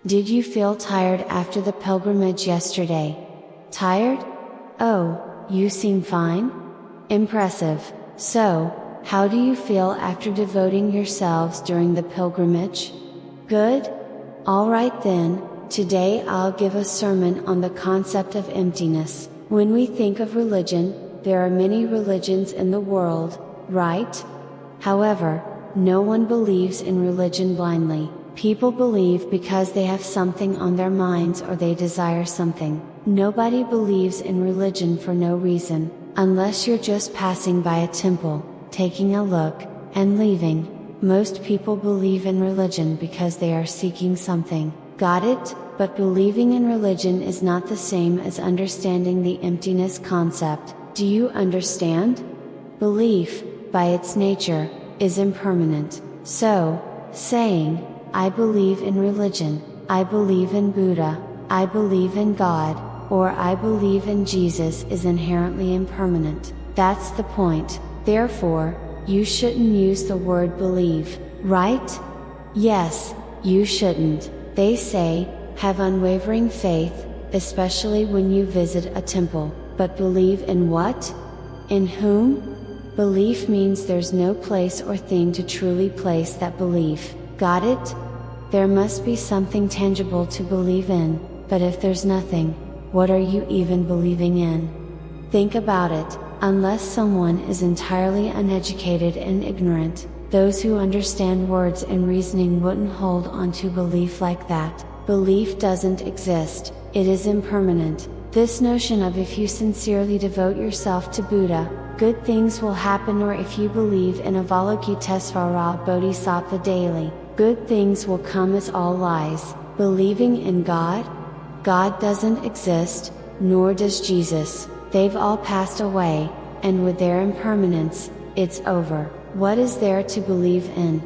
Did you feel tired after the pilgrimage yesterday? Tired? Oh, you seem fine? Impressive. So, how do you feel after devoting yourselves during the pilgrimage? Good? Alright then, today I'll give a sermon on the concept of emptiness. When we think of religion, there are many religions in the world, right? However, no one believes in religion blindly. People believe because they have something on their minds or they desire something. Nobody believes in religion for no reason, unless you're just passing by a temple, taking a look, and leaving. Most people believe in religion because they are seeking something. Got it? But believing in religion is not the same as understanding the emptiness concept. Do you understand? Belief, by its nature, is impermanent. So, saying, I believe in religion, I believe in Buddha, I believe in God, or I believe in Jesus is inherently impermanent. That's the point. Therefore, you shouldn't use the word believe, right? Yes, you shouldn't. They say, have unwavering faith, especially when you visit a temple, but believe in what? In whom? Belief means there's no place or thing to truly place that belief. Got it? There must be something tangible to believe in, but if there's nothing, what are you even believing in? Think about it, unless someone is entirely uneducated and ignorant, those who understand words and reasoning wouldn't hold on to belief like that. Belief doesn't exist, it is impermanent. This notion of if you sincerely devote yourself to Buddha, good things will happen, or if you believe in Avalokitesvara Bodhisattva daily, good things will come, is all lies. Believing in God? God doesn't exist, nor does Jesus. They've all passed away, and with their impermanence, it's over. What is there to believe in?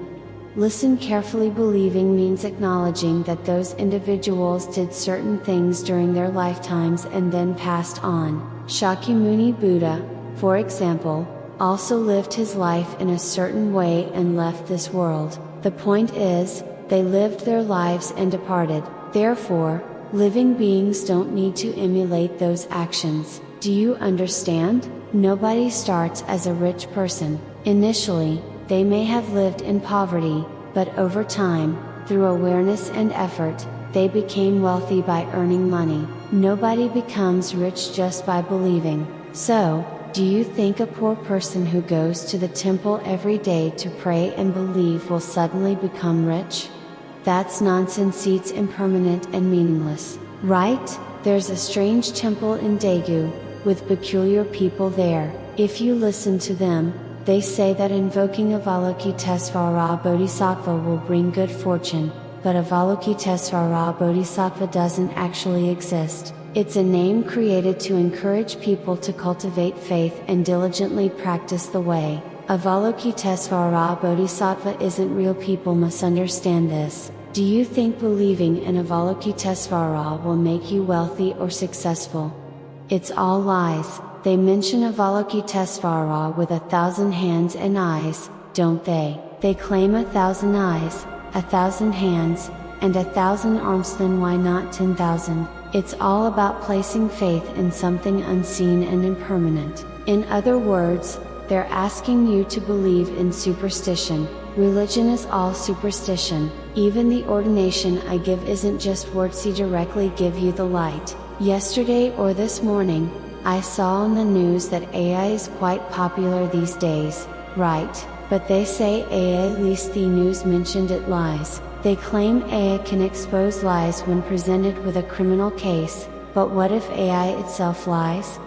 Listen carefully. Believing means acknowledging that those individuals did certain things during their lifetimes and then passed on. Shakyamuni Buddha, for example, also lived his life in a certain way and left this world. The point is, they lived their lives and departed. Therefore, living beings don't need to emulate those actions. Do you understand? Nobody starts as a rich person. Initially, they may have lived in poverty, but over time, through awareness and effort, they became wealthy by earning money. Nobody becomes rich just by believing. So, do you think a poor person who goes to the temple every day to pray and believe will suddenly become rich? That's nonsense. It's impermanent and meaningless, right? There's a strange temple in Daegu, with peculiar people there. If you listen to them, they say that invoking Avalokitesvara Bodhisattva will bring good fortune, but Avalokitesvara Bodhisattva doesn't actually exist. It's a name created to encourage people to cultivate faith and diligently practice the way. Avalokitesvara Bodhisattva isn't real. People must understand this. Do you think believing in Avalokitesvara will make you wealthy or successful? It's all lies. They mention Avalokitesvara with 1,000 hands and eyes, don't they? They claim 1,000 eyes, 1,000 hands, and 1,000 arms. Then why not 10,000? It's all about placing faith in something unseen and impermanent. In other words, they're asking you to believe in superstition. Religion is all superstition. Even the ordination I give isn't just words. I directly give you the light. Yesterday or this morning, I saw on the news that AI is quite popular these days, right? But they say AI, at least the news mentioned it, lies. They claim AI can expose lies when presented with a criminal case, but what if AI itself lies?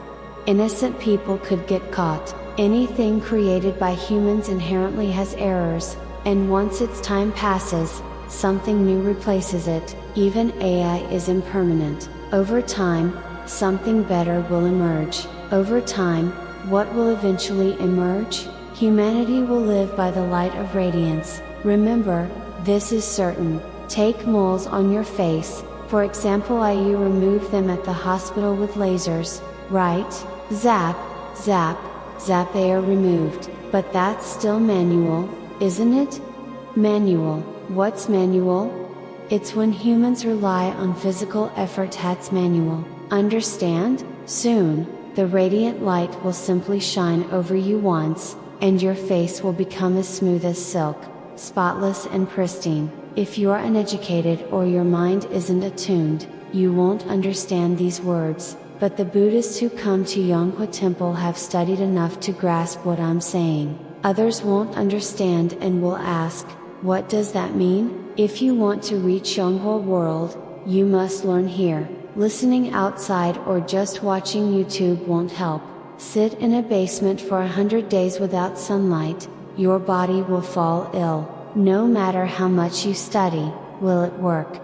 Innocent people could get caught. Anything created by humans inherently has errors, and once its time passes, something new replaces it. Even AI is impermanent. Over time, something better will emerge. Over time, what will eventually emerge? Humanity will live by the light of radiance. Remember, this is certain. Take moles on your face, for example. You remove them at the hospital with lasers, right? Zap, zap, zap, they are removed. But that's still manual, isn't it? Manual. What's manual? It's when humans rely on physical effort that's manual. Understand? Soon, the radiant light will simply shine over you once, and your face will become as smooth as silk, spotless and pristine. If you're uneducated or your mind isn't attuned, you won't understand these words, but the Buddhists who come to Yonghwa Temple have studied enough to grasp what I'm saying. Others won't understand and will ask, what does that mean? If you want to reach Yonghwa world, you must learn here. Listening outside or just watching YouTube won't help. Sit in a basement for 100 days without sunlight, your body will fall ill. No matter how much you study, will it work?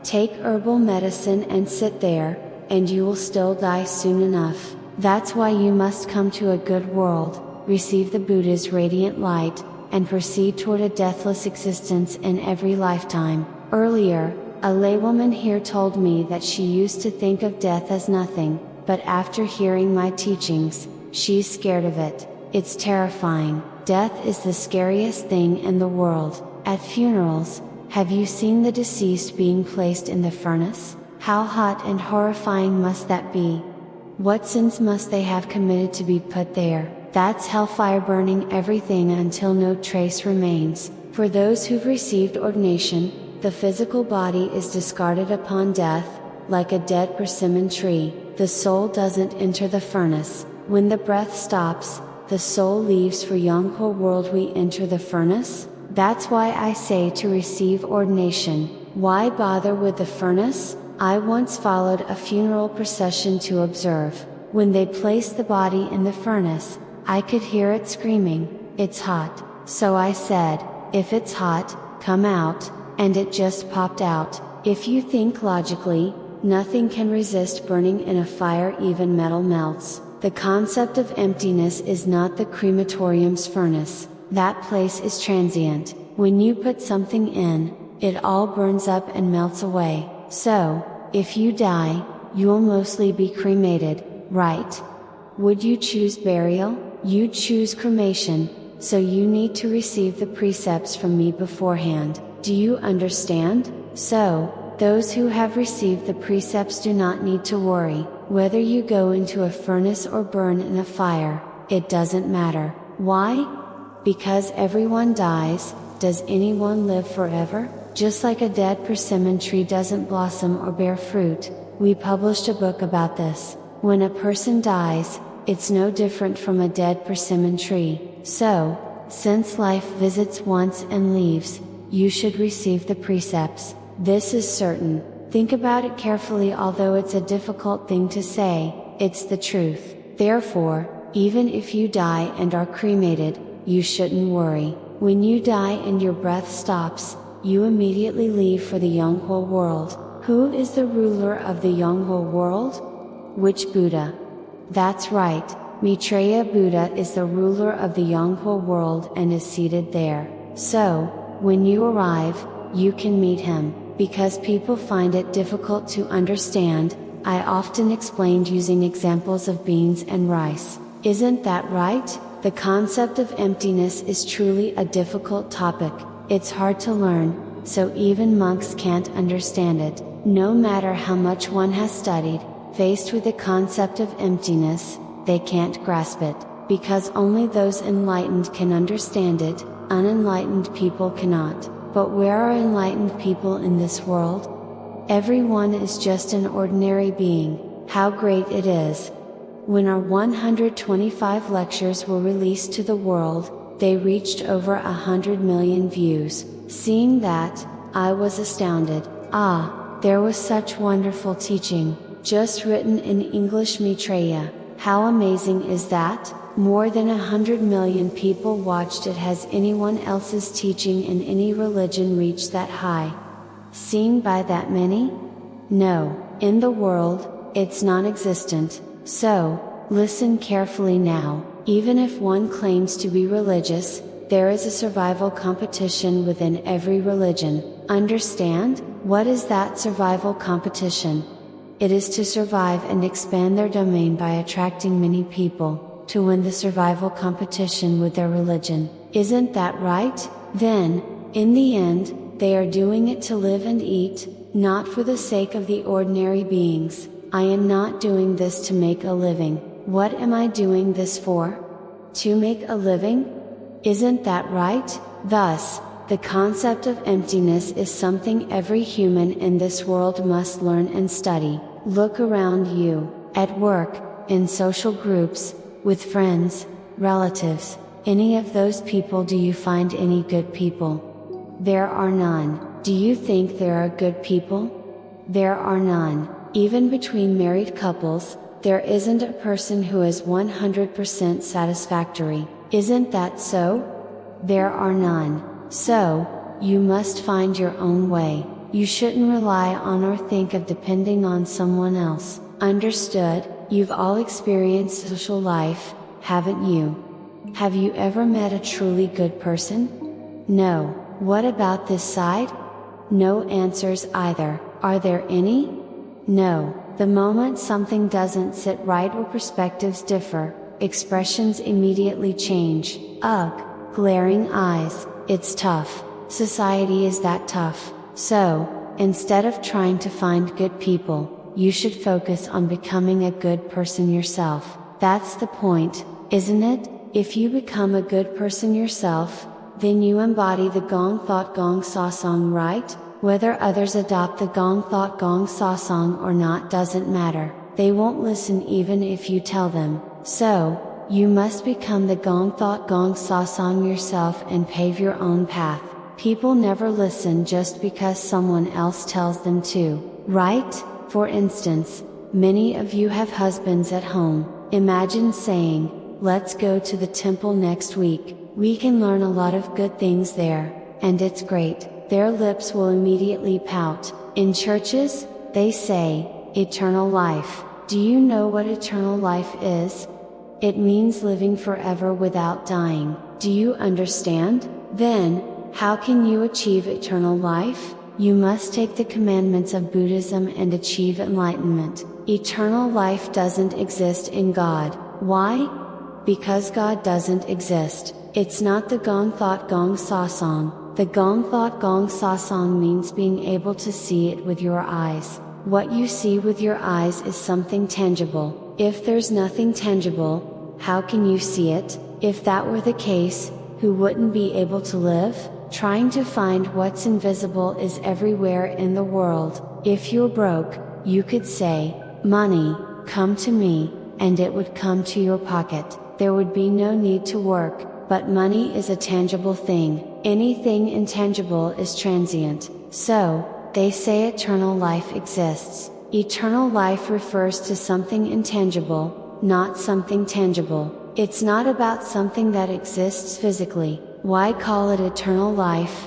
Take herbal medicine and sit there, and you will still die soon enough. That's why you must come to a good world, receive the Buddha's radiant light, and proceed toward a deathless existence in every lifetime. Earlier, a laywoman here told me that she used to think of death as nothing, but after hearing my teachings, she's scared of it. It's terrifying. Death is the scariest thing in the world. At funerals, have you seen the deceased being placed in the furnace? How hot and horrifying must that be? What sins must they have committed to be put there? That's hellfire burning everything until no trace remains. For those who've received ordination, the physical body is discarded upon death, like a dead persimmon tree. The soul doesn't enter the furnace. When the breath stops, the soul leaves for Yonghwa world. We enter the furnace? That's why I say to receive ordination. Why bother with the furnace? I once followed a funeral procession to observe. When they placed the body in the furnace, I could hear it screaming, "It's hot." So I said, "If it's hot, come out," and it just popped out. If you think logically, nothing can resist burning in a fire, even metal melts. The concept of emptiness is not the crematorium's furnace. That place is transient. When you put something in, it all burns up and melts away. So, if you die, you'll mostly be cremated, right? Would you choose burial? You'd choose cremation, so you need to receive the precepts from me beforehand. Do you understand? So, those who have received the precepts do not need to worry. Whether you go into a furnace or burn in a fire, it doesn't matter. Why? Because everyone dies. Does anyone live forever? Just like a dead persimmon tree doesn't blossom or bear fruit, we published a book about this. When a person dies, it's no different from a dead persimmon tree. So, since life visits once and leaves, you should receive the precepts. This is certain. Think about it carefully. Although it's a difficult thing to say, it's the truth. Therefore, even if you die and are cremated, you shouldn't worry. When you die and your breath stops, you immediately leave for the Yonghwa world. Who is the ruler of the Yonghwa world? Which Buddha? That's right, Maitreya Buddha is the ruler of the Yonghwa world and is seated there. So, when you arrive, you can meet him. Because people find it difficult to understand, I often explained using examples of beans and rice. Isn't that right? The concept of emptiness is truly a difficult topic. It's hard to learn, so even monks can't understand it. No matter how much one has studied, faced with the concept of emptiness, they can't grasp it, because only those enlightened can understand it, unenlightened people cannot. But where are enlightened people in this world? Everyone is just an ordinary being. How great it is! When our 125 lectures were released to the world, they reached over 100 million views. Seeing that, I was astounded. There was such wonderful teaching, just written in English. Maitreya. How amazing is that? More than 100 million people watched it. Has anyone else's teaching in any religion reached that high? Seen by that many? No, in the world, it's non-existent. So, listen carefully now. Even if one claims to be religious, there is a survival competition within every religion. Understand? What is that survival competition? It is to survive and expand their domain by attracting many people, to win the survival competition with their religion. Isn't that right? Then, in the end, they are doing it to live and eat, not for the sake of the ordinary beings. I am not doing this to make a living. What am I doing this for? To make a living? Isn't that right? Thus, the concept of emptiness is something every human in this world must learn and study. Look around you, at work, in social groups, with friends, relatives, any of those people. Do you find any good people? There are none. Do you think there are good people? There are none. Even between married couples, there isn't a person who is 100% satisfactory. Isn't that so? There are none. So, you must find your own way. You shouldn't rely on or think of depending on someone else. Understood? You've all experienced social life, haven't you? Have you ever met a truly good person? No. What about this side? No answers either. Are there any? No. The moment something doesn't sit right or perspectives differ, expressions immediately change. Ugh, glaring eyes, it's tough. Society is that tough. So, instead of trying to find good people, you should focus on becoming a good person yourself. That's the point, isn't it? If you become a good person yourself, then you embody the Gong Thought Gong Sasong, right? Whether others adopt the Gong Thought Gong Sasong or not doesn't matter. They won't listen even if you tell them. So, you must become the Gong Thought Gong Sasong yourself and pave your own path. People never listen just because someone else tells them to, right? For instance, many of you have husbands at home. Imagine saying, "Let's go to the temple next week. We can learn a lot of good things there, and it's great." Their lips will immediately pout. In churches, they say, "Eternal life." Do you know what eternal life is? It means living forever without dying. Do you understand? Then, how can you achieve eternal life? You must take the commandments of Buddhism and achieve enlightenment. Eternal life doesn't exist in God. Why? Because God doesn't exist. It's not the Gong Thought Gong Sasong. The Gong Thought Gong Sasong means being able to see it with your eyes. What you see with your eyes is something tangible. If there's nothing tangible, how can you see it? If that were the case, who wouldn't be able to live? Trying to find what's invisible is everywhere in the world. If you're broke, you could say, "Money, come to me," and it would come to your pocket. There would be no need to work, but money is a tangible thing. Anything intangible is transient. So, they say eternal life exists. Eternal life refers to something intangible, not something tangible. It's not about something that exists physically. Why call it eternal life,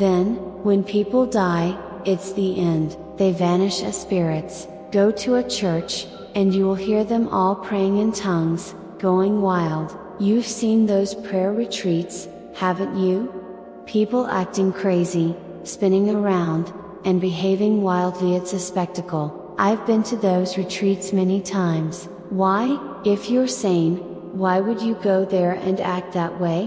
then? When people die, it's the end. They vanish as spirits. Go to a church, and you will hear them all praying in tongues, going wild. You've seen those prayer retreats, haven't you? People acting crazy, spinning around, and behaving wildly. It's a spectacle. I've been to those retreats many times. Why? If you're sane, why would you go there and act that way?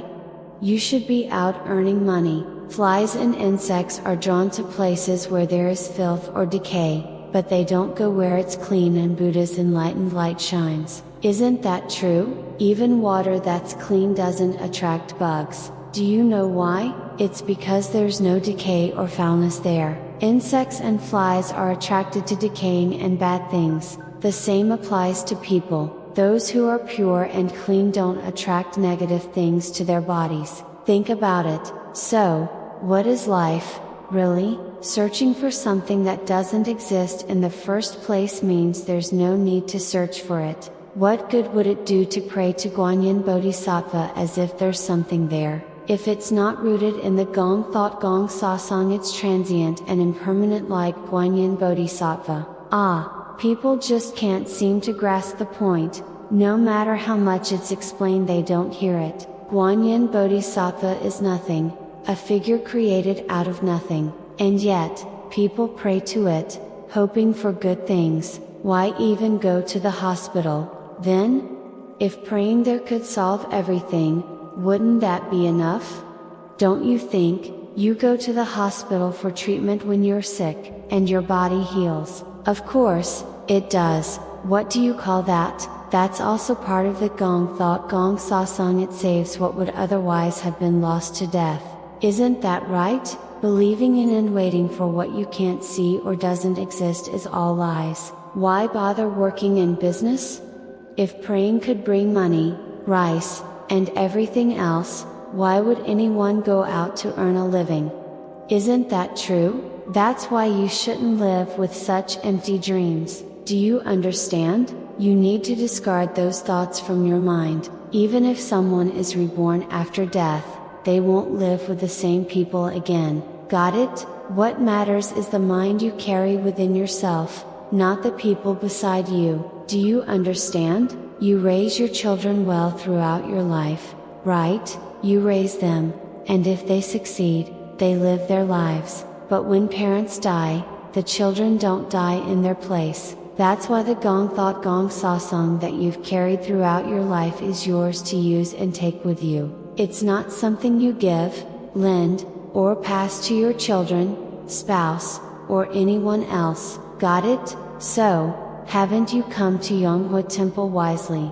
You should be out earning money. Flies and insects are drawn to places where there is filth or decay, but they don't go where it's clean and Buddha's enlightened light shines. Isn't that true? Even water that's clean doesn't attract bugs. Do you know why? It's because there's no decay or foulness there. Insects and flies are attracted to decaying and bad things. The same applies to people. Those who are pure and clean don't attract negative things to their bodies. Think about it. So, what is life, really? Searching for something that doesn't exist in the first place means there's no need to search for it. What good would it do to pray to Guanyin Bodhisattva as if there's something there? If it's not rooted in the Gong Thought Gong Sasong, it's transient and impermanent like Guanyin Bodhisattva. People just can't seem to grasp the point. No matter how much it's explained, they don't hear it. Guanyin Bodhisattva is nothing, a figure created out of nothing, and yet, people pray to it, hoping for good things. Why even go to the hospital, then? If praying there could solve everything, wouldn't that be enough? Don't you think? You go to the hospital for treatment when you're sick, and your body heals. Of course, it does. What do you call that? That's also part of the Gong thought Gong Sasang. It saves what would otherwise have been lost to death. Isn't that right? Believing in and waiting for what you can't see or doesn't exist is all lies. Why bother working in business? If praying could bring money, rice, and everything else, why would anyone go out to earn a living? Isn't that true? That's why you shouldn't live with such empty dreams. Do you understand? You need to discard those thoughts from your mind. Even if someone is reborn after death, they won't live with the same people again. Got it? What matters is the mind you carry within yourself, not the people beside you. Do you understand? You raise your children well throughout your life, right? You raise them, and if they succeed, they live their lives. But when parents die, the children don't die in their place. That's why the Gong thought Gong Sasang that you've carried throughout your life is yours to use and take with you. It's not something you give, lend, or pass to your children, spouse, or anyone else. Got it? So, haven't you come to Yonghwa Temple wisely?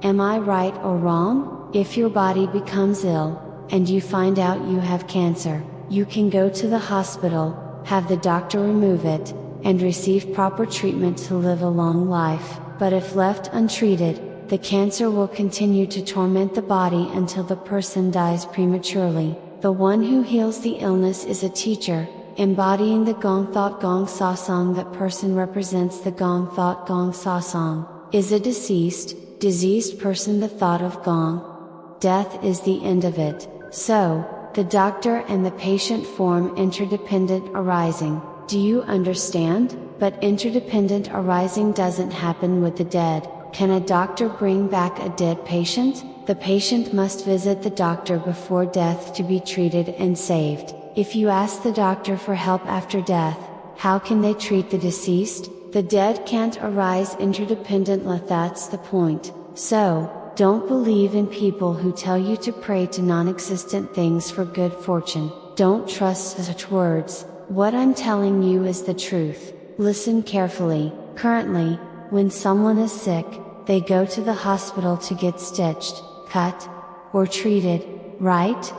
Am I right or wrong? If your body becomes ill, and you find out you have cancer, you can go to the hospital, have the doctor remove it, and receive proper treatment to live a long life. But if left untreated, the cancer will continue to torment the body until the person dies prematurely. The one who heals the illness is a teacher, embodying the Gong thought Gong Sasang. That person represents the Gong thought Gong Sasang. Is a diseased person the thought of Gong? Death is the end of it. So, the doctor and the patient form interdependent arising. Do you understand? But interdependent arising doesn't happen with the dead. Can a doctor bring back a dead patient? The patient must visit the doctor before death to be treated and saved. If you ask the doctor for help after death, how can they treat the deceased? The dead can't arise interdependently. That's the point. So, don't believe in people who tell you to pray to non-existent things for good fortune. Don't trust such words. What I'm telling you is the truth. Listen carefully. Currently, when someone is sick, they go to the hospital to get stitched, cut, or treated, right?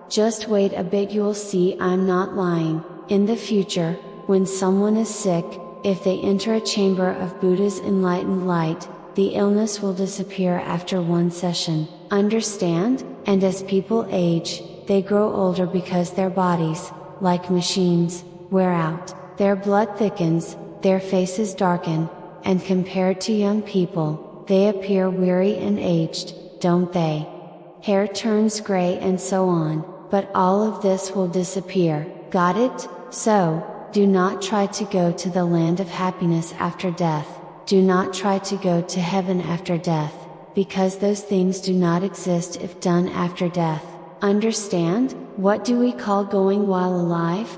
Just wait a bit, you'll see I'm not lying. In the future, when someone is sick, if they enter a chamber of Buddha's enlightened light, the illness will disappear after one session. Understand? And as people age, they grow older because their bodies, like machines, wear out. Their blood thickens, their faces darken, and compared to young people, they appear weary and aged, don't they? Hair turns gray and so on, but all of this will disappear. Got it? So, do not try to go to the land of happiness after death. Do not try to go to heaven after death, because those things do not exist if done after death. Understand? What do we call going while alive?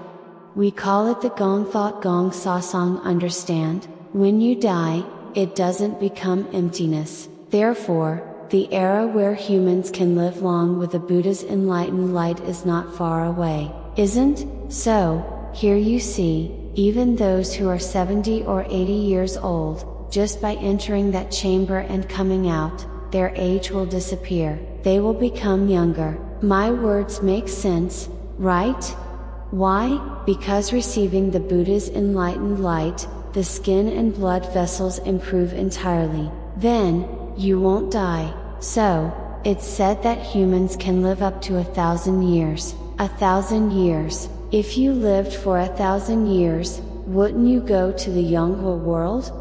We call it the Gong thought Gong Sasang. Understand? When you die, it doesn't become emptiness. Therefore, the era where humans can live long with the Buddha's enlightened light is not far away, isn't? So, here you see, even those who are 70 or 80 years old, just by entering that chamber and coming out, their age will disappear. They will become younger. My words make sense, right? Why? Because receiving the Buddha's enlightened light, the skin and blood vessels improve entirely. Then, you won't die. So, it's said that humans can live up to 1,000 years. 1,000 years. If you lived for 1,000 years, wouldn't you go to the Yonghwa world?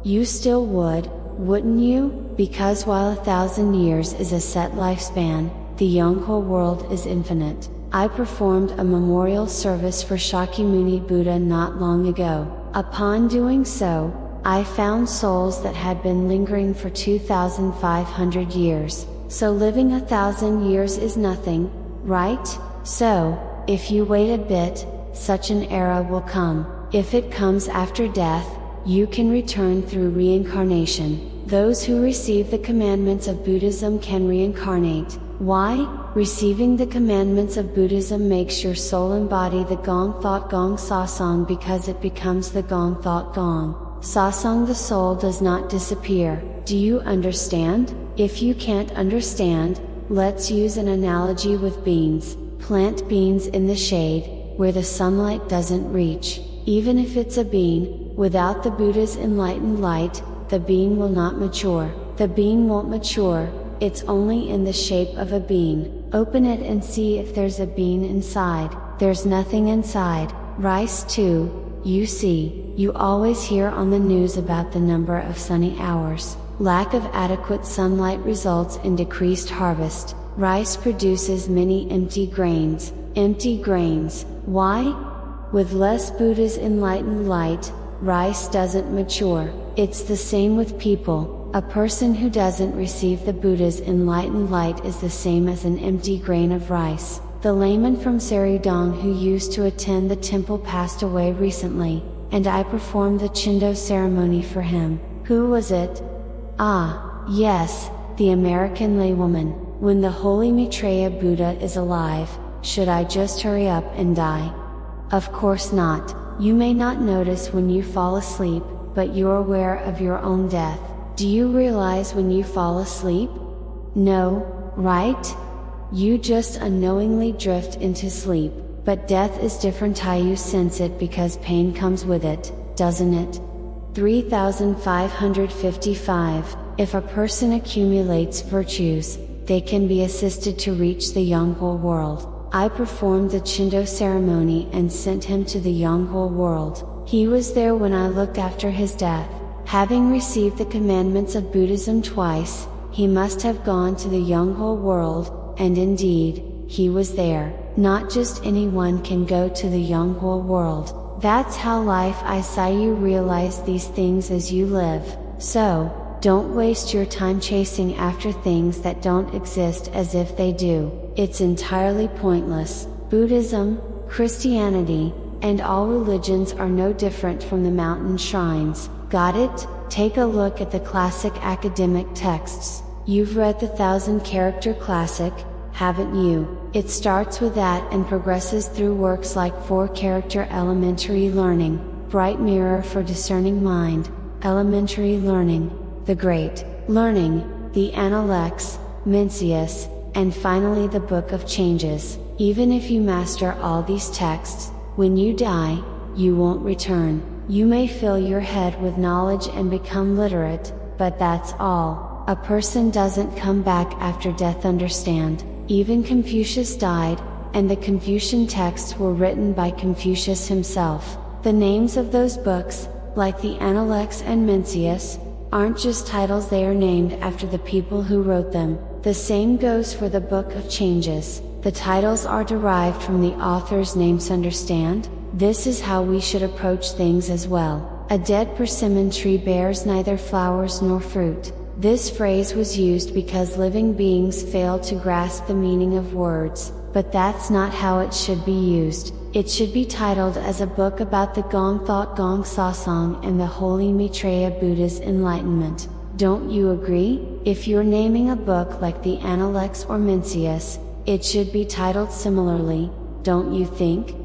You still would, wouldn't you? Because while 1,000 years is a set lifespan, the Yonghwa world is infinite. I performed a memorial service for Shakyamuni Buddha not long ago. Upon doing so, I found souls that had been lingering for 2,500 years. So living 1,000 years is nothing, right? So, if you wait a bit, such an era will come. If it comes after death, you can return through reincarnation. Those who receive the commandments of Buddhism can reincarnate. Why? Receiving the commandments of Buddhism makes your soul embody the gong thought gong sasang because it becomes the gong thought gong. Sasang, the soul does not disappear. Do you understand? If you can't understand, let's use an analogy with beans. Plant beans in the shade, where the sunlight doesn't reach. Even if it's a bean, without the Buddha's enlightened light, the bean will not mature. The bean won't mature, it's only in the shape of a bean. Open it and see if there's a bean inside. There's nothing inside. Rice too, you see. You always hear on the news about the number of sunny hours. Lack of adequate sunlight results in decreased harvest. Rice produces many empty grains. Empty grains. Why? With less Buddha's enlightened light, rice doesn't mature. It's the same with people. A person who doesn't receive the Buddha's enlightened light is the same as an empty grain of rice. The layman from Saridong who used to attend the temple passed away recently, and I performed the Chindo ceremony for him. Who was it? Ah, yes, the American laywoman. When the holy Maitreya Buddha is alive, should I just hurry up and die? Of course not. You may not notice when you fall asleep, but you're aware of your own death. Do you realize when you fall asleep? No, right? You just unknowingly drift into sleep, but death is different. You sense it because pain comes with it, doesn't it? 3555. If a person accumulates virtues, they can be assisted to reach the Yonghwa world. I performed the Chindo ceremony and sent him to the Yonghwa world. He was there when I looked after his death. Having received the commandments of Buddhism twice, he must have gone to the Yonghwa world, and indeed, he was there. Not just anyone can go to the Yonghwa world. That's how life is. You realize these things as you live. So, don't waste your time chasing after things that don't exist as if they do. It's entirely pointless. Buddhism, Christianity, and all religions are no different from the mountain shrines. Got it? Take a look at the classic academic texts. You've read the 1,000-character classic, haven't you? It starts with that and progresses through works like 4-character elementary learning, Bright Mirror for Discerning Mind, Elementary Learning, The Great Learning, the Analects, Mencius, and finally the Book of Changes. Even if you master all these texts, when you die, you won't return. You may fill your head with knowledge and become literate, but that's all. A person doesn't come back after death. Understand? Even Confucius died, and the Confucian texts were written by Confucius himself. The names of those books, like the Analects and Mencius, aren't just titles, they are named after the people who wrote them. The same goes for the Book of Changes. The titles are derived from the author's names. Understand? This is how we should approach things as well. A dead persimmon tree bears neither flowers nor fruit. This phrase was used because living beings fail to grasp the meaning of words, but that's not how it should be used. It should be titled as a book about the Gong Thought Gong Sasang and the Holy Maitreya Buddha's enlightenment. Don't you agree? If you're naming a book like the Analects or Mencius, it should be titled similarly, don't you think?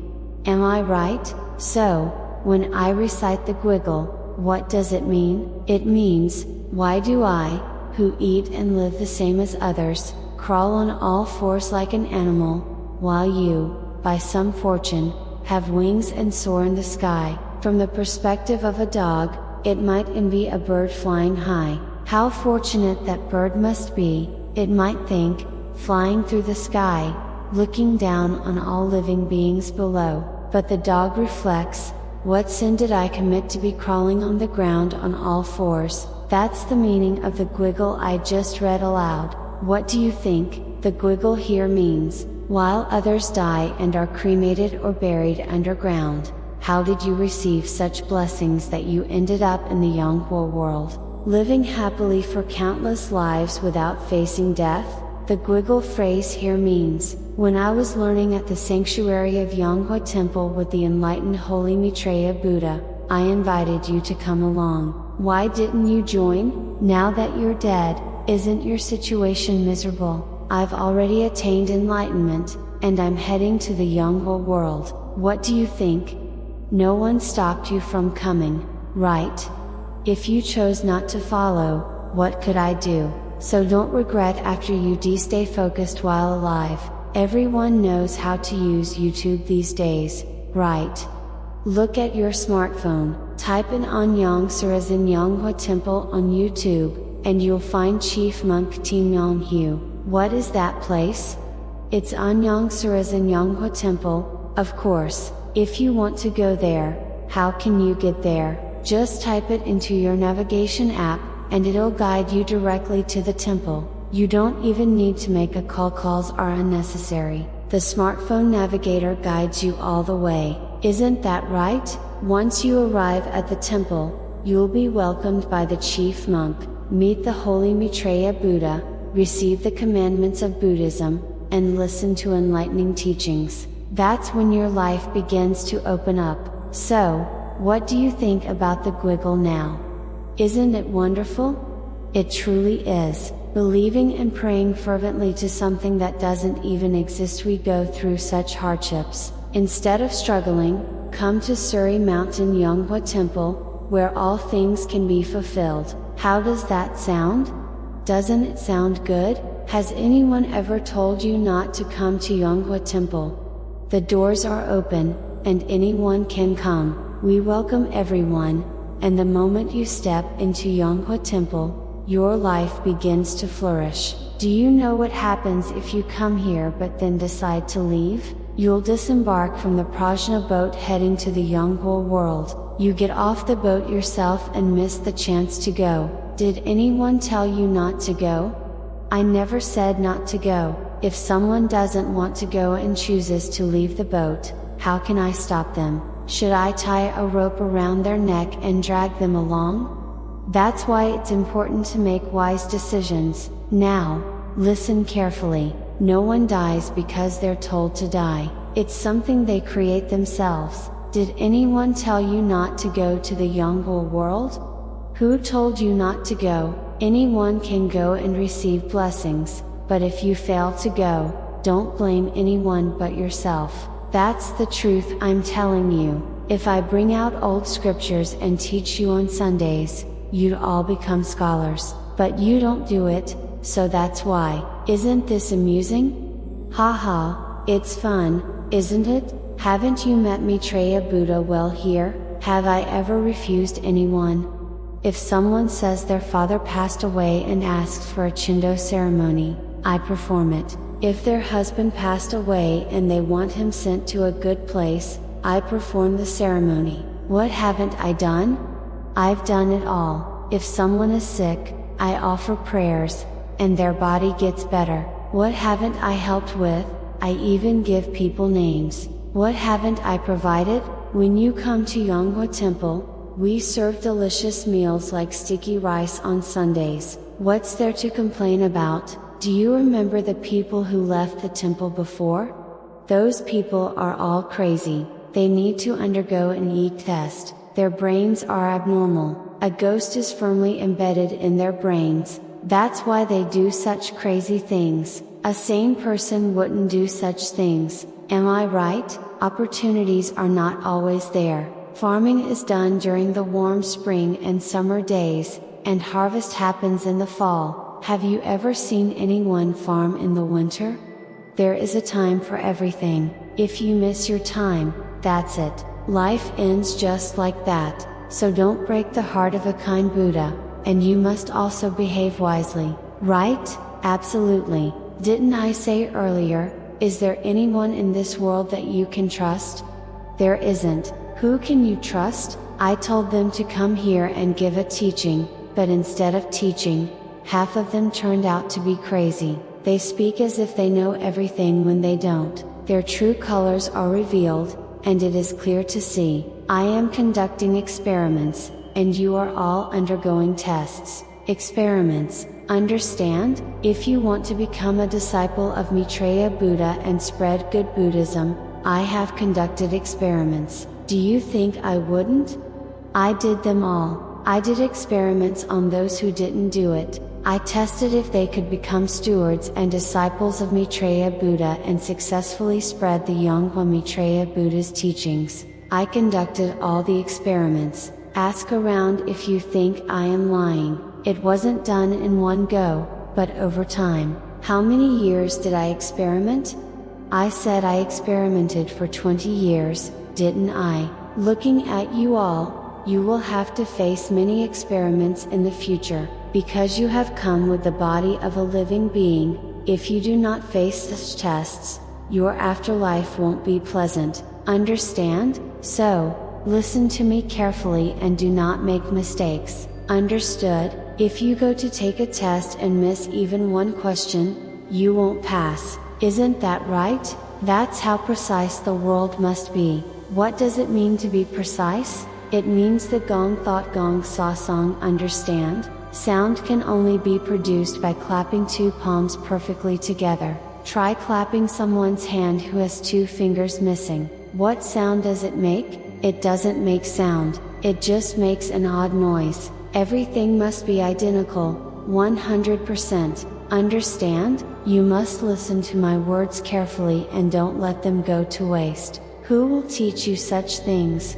Am I right? So, when I recite the Gwiggle, what does it mean? It means, why do I, who eat and live the same as others, crawl on all fours like an animal, while you, by some fortune, have wings and soar in the sky? From the perspective of a dog, it might envy a bird flying high. How fortunate that bird must be, it might think, flying through the sky, looking down on all living beings below. But the dog reflects, what sin did I commit to be crawling on the ground on all fours? That's the meaning of the Gwiggle I just read aloud. What do you think the Gwiggle here means? While others die and are cremated or buried underground, how did you receive such blessings that you ended up in the Yonghwa world, living happily for countless lives without facing death? The Gwiggle phrase here means, when I was learning at the sanctuary of Yonghwa Temple with the enlightened Holy Maitreya Buddha, I invited you to come along. Why didn't you join? Now that you're dead, isn't your situation miserable? I've already attained enlightenment, and I'm heading to the Yonghwa world. What do you think? No one stopped you from coming, right? If you chose not to follow, what could I do? So don't regret after you stay focused while alive. Everyone knows how to use YouTube these days, right? Look at your smartphone, type in Anyang Surazin Yonghwa Temple on YouTube, and you'll find Chief Monk Tim Yonghu. What is that place? It's Anyang Surazin Yonghwa Temple, of course. If you want to go there, how can you get there? Just type it into your navigation app, and it'll guide you directly to the temple. You don't even need to make a call. Calls are unnecessary. The smartphone navigator guides you all the way. Isn't that right? Once you arrive at the temple, you'll be welcomed by the chief monk, meet the holy Maitreya Buddha, receive the commandments of Buddhism, and listen to enlightening teachings. That's when your life begins to open up. So, what do you think about the Gwiggle now? Isn't it wonderful? It truly is. Believing and praying fervently to something that doesn't even exist, we go through such hardships. Instead of struggling, come to Suri Mountain Yonghwa Temple, where all things can be fulfilled. How does that sound? Doesn't it sound good? Has anyone ever told you not to come to Yonghwa Temple? The doors are open, and anyone can come. We welcome everyone, and the moment you step into Yonghwa Temple, your life begins to flourish. Do you know what happens if you come here but then decide to leave? You'll disembark from the Prajna boat heading to the Yonghwa world. You get off the boat yourself and miss the chance to go. Did anyone tell you not to go? I never said not to go. If someone doesn't want to go and chooses to leave the boat, how can I stop them? Should I tie a rope around their neck and drag them along? That's why it's important to make wise decisions. Now, listen carefully. No one dies because they're told to die. It's something they create themselves. Did anyone tell you not to go to the Yonghwa world? Who told you not to go? Anyone can go and receive blessings, but if you fail to go, don't blame anyone but yourself. That's the truth I'm telling you. If I bring out old scriptures and teach you on Sundays, you'd all become scholars, but you don't do it, so that's why. Isn't this amusing? Haha, it's fun, isn't it? Haven't you met Maitreya Buddha well here? Have I ever refused anyone? If someone says their father passed away and asks for a Chindo ceremony, I perform it. If their husband passed away and they want him sent to a good place, I perform the ceremony. What haven't I done? I've done it all. If someone is sick, I offer prayers, and their body gets better. What haven't I helped with? I even give people names. What haven't I provided? When you come to Yonghwa Temple, we serve delicious meals like sticky rice on Sundays. What's there to complain about? Do you remember the people who left the temple before? Those people are all crazy. They need to undergo an EEG test. Their brains are abnormal. A ghost is firmly embedded in their brains. That's why they do such crazy things. A sane person wouldn't do such things. Am I right? Opportunities are not always there. Farming is done during the warm spring and summer days, and harvest happens in the fall. Have you ever seen anyone farm in the winter? There is a time for everything. If you miss your time, that's it. Life ends just like that, so don't break the heart of a kind Buddha, and you must also behave wisely, right? Absolutely. Didn't I say earlier, is there anyone in this world that you can trust? There isn't. Who can you trust? I told them to come here and give a teaching, but instead of teaching, half of them turned out to be crazy. They speak as if they know everything when they don't. Their true colors are revealed, and it is clear to see. I am conducting experiments, and you are all undergoing tests. Experiments, understand? If you want to become a disciple of Maitreya Buddha and spread good Buddhism, I have conducted experiments. Do you think I wouldn't? I did them all. I did experiments on those who didn't do it, I tested if they could become stewards and disciples of Maitreya Buddha and successfully spread the Yonghwa Maitreya Buddha's teachings. I conducted all the experiments. Ask around if you think I am lying. It wasn't done in one go, but over time. How many years did I experiment? I said I experimented for 20 years, didn't I? Looking at you all, you will have to face many experiments in the future, because you have come with the body of a living being. If you do not face such tests, your afterlife won't be pleasant, understand? So, listen to me carefully and do not make mistakes, understood? If you go to take a test and miss even one question, you won't pass, isn't that right? That's how precise the world must be. What does it mean to be precise? It means the gong thought gong saw song, understand? Sound can only be produced by clapping two palms perfectly together. Try clapping someone's hand who has two fingers missing. What sound does it make? It doesn't make sound, it just makes an odd noise. Everything must be identical, 100%, understand? You must listen to my words carefully and don't let them go to waste. Who will teach you such things?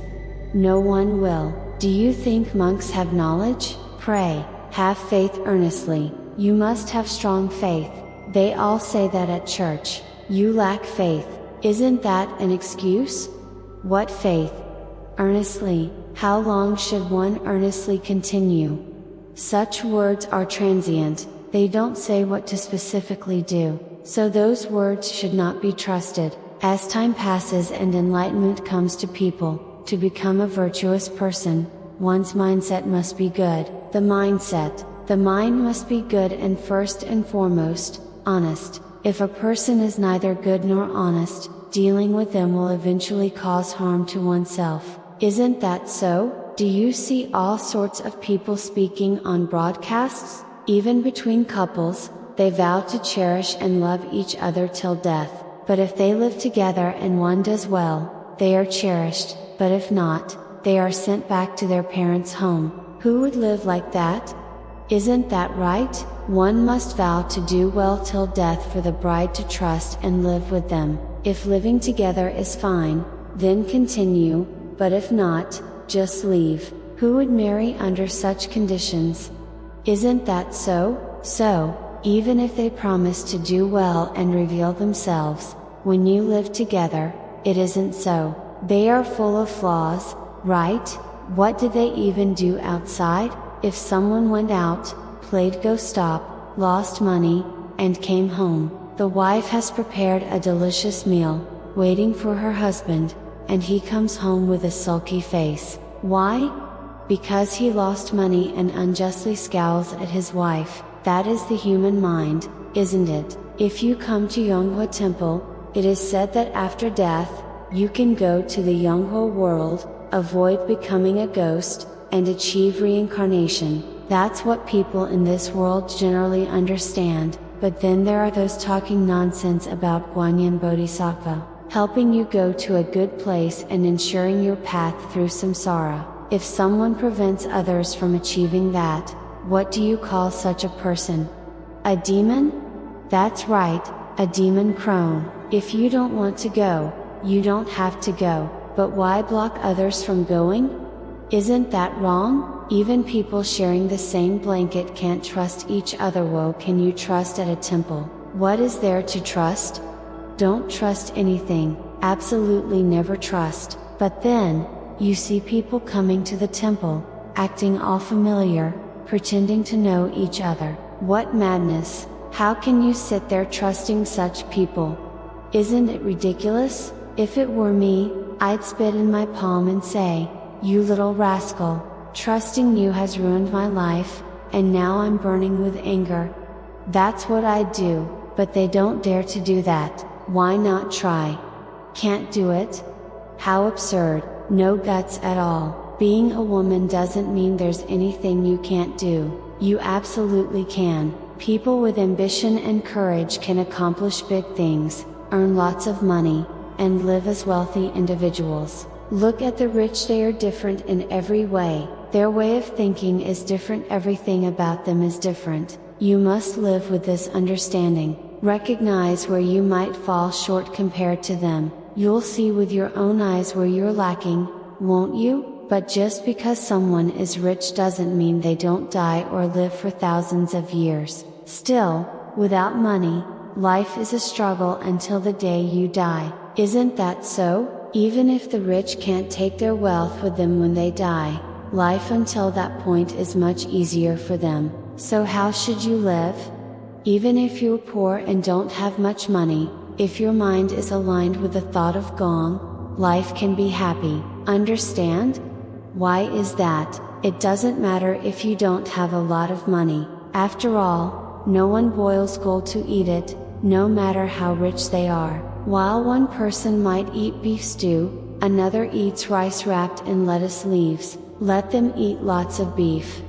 No one will. Do you think monks have knowledge? Pray, have faith earnestly, you must have strong faith. They all say that at church. You lack faith, isn't that an excuse? What faith? Earnestly, how long should one earnestly continue? Such words are transient, they don't say what to specifically do, so those words should not be trusted. As time passes and enlightenment comes to people, to become a virtuous person, one's mindset must be good. The mind must be good and first and foremost, honest. If a person is neither good nor honest, dealing with them will eventually cause harm to oneself. Isn't that so? Do you see all sorts of people speaking on broadcasts? Even between couples, they vow to cherish and love each other till death, but if they live together and one does well, they are cherished, but if not, they are sent back to their parents' home. Who would live like that? Isn't that right? One must vow to do well till death for the bride to trust and live with them. If living together is fine, then continue, but if not, just leave. Who would marry under such conditions? Isn't that so? So, even if they promise to do well and reveal themselves, when you live together, it isn't so. They are full of flaws, right? What did they even do outside? If someone went out, played go stop, lost money, and came home, the wife has prepared a delicious meal, waiting for her husband, and he comes home with a sulky face. Why? Because he lost money and unjustly scowls at his wife. That is the human mind, isn't it? If you come to Yonghwa Temple, it is said that after death, you can go to the Yonghwa world, avoid becoming a ghost, and achieve reincarnation. That's what people in this world generally understand, but then there are those talking nonsense about Guanyin Bodhisattva, helping you go to a good place and ensuring your path through samsara. If someone prevents others from achieving that, what do you call such a person? A demon? That's right, a demon crone. If you don't want to go, you don't have to go, but why block others from going? Isn't that wrong? Even people sharing the same blanket can't trust each other. What can you trust at a temple? What is there to trust? Don't trust anything, absolutely never trust. But then, you see people coming to the temple, acting all familiar, pretending to know each other. What madness! How can you sit there trusting such people? Isn't it ridiculous? If it were me, I'd spit in my palm and say, "You little rascal, trusting you has ruined my life, and now I'm burning with anger." That's what I'd do, but they don't dare to do that. Why not try? Can't do it? How absurd, no guts at all. Being a woman doesn't mean there's anything you can't do. You absolutely can. People with ambition and courage can accomplish big things, earn lots of money, and live as wealthy individuals. Look at the rich, they are different in every way. Their way of thinking is different, everything about them is different. You must live with this understanding, recognize where you might fall short compared to them. You'll see with your own eyes where you're lacking, won't you? But just because someone is rich doesn't mean they don't die or live for thousands of years. Still, without money, life is a struggle until the day you die. Isn't that so? Even if the rich can't take their wealth with them when they die, life until that point is much easier for them. So how should you live? Even if you're poor and don't have much money, if your mind is aligned with the thought of Gong, life can be happy. Understand? Why is that? It doesn't matter if you don't have a lot of money. After all, no one boils gold to eat it, no matter how rich they are. While one person might eat beef stew, another eats rice wrapped in lettuce leaves. Let them eat lots of beef.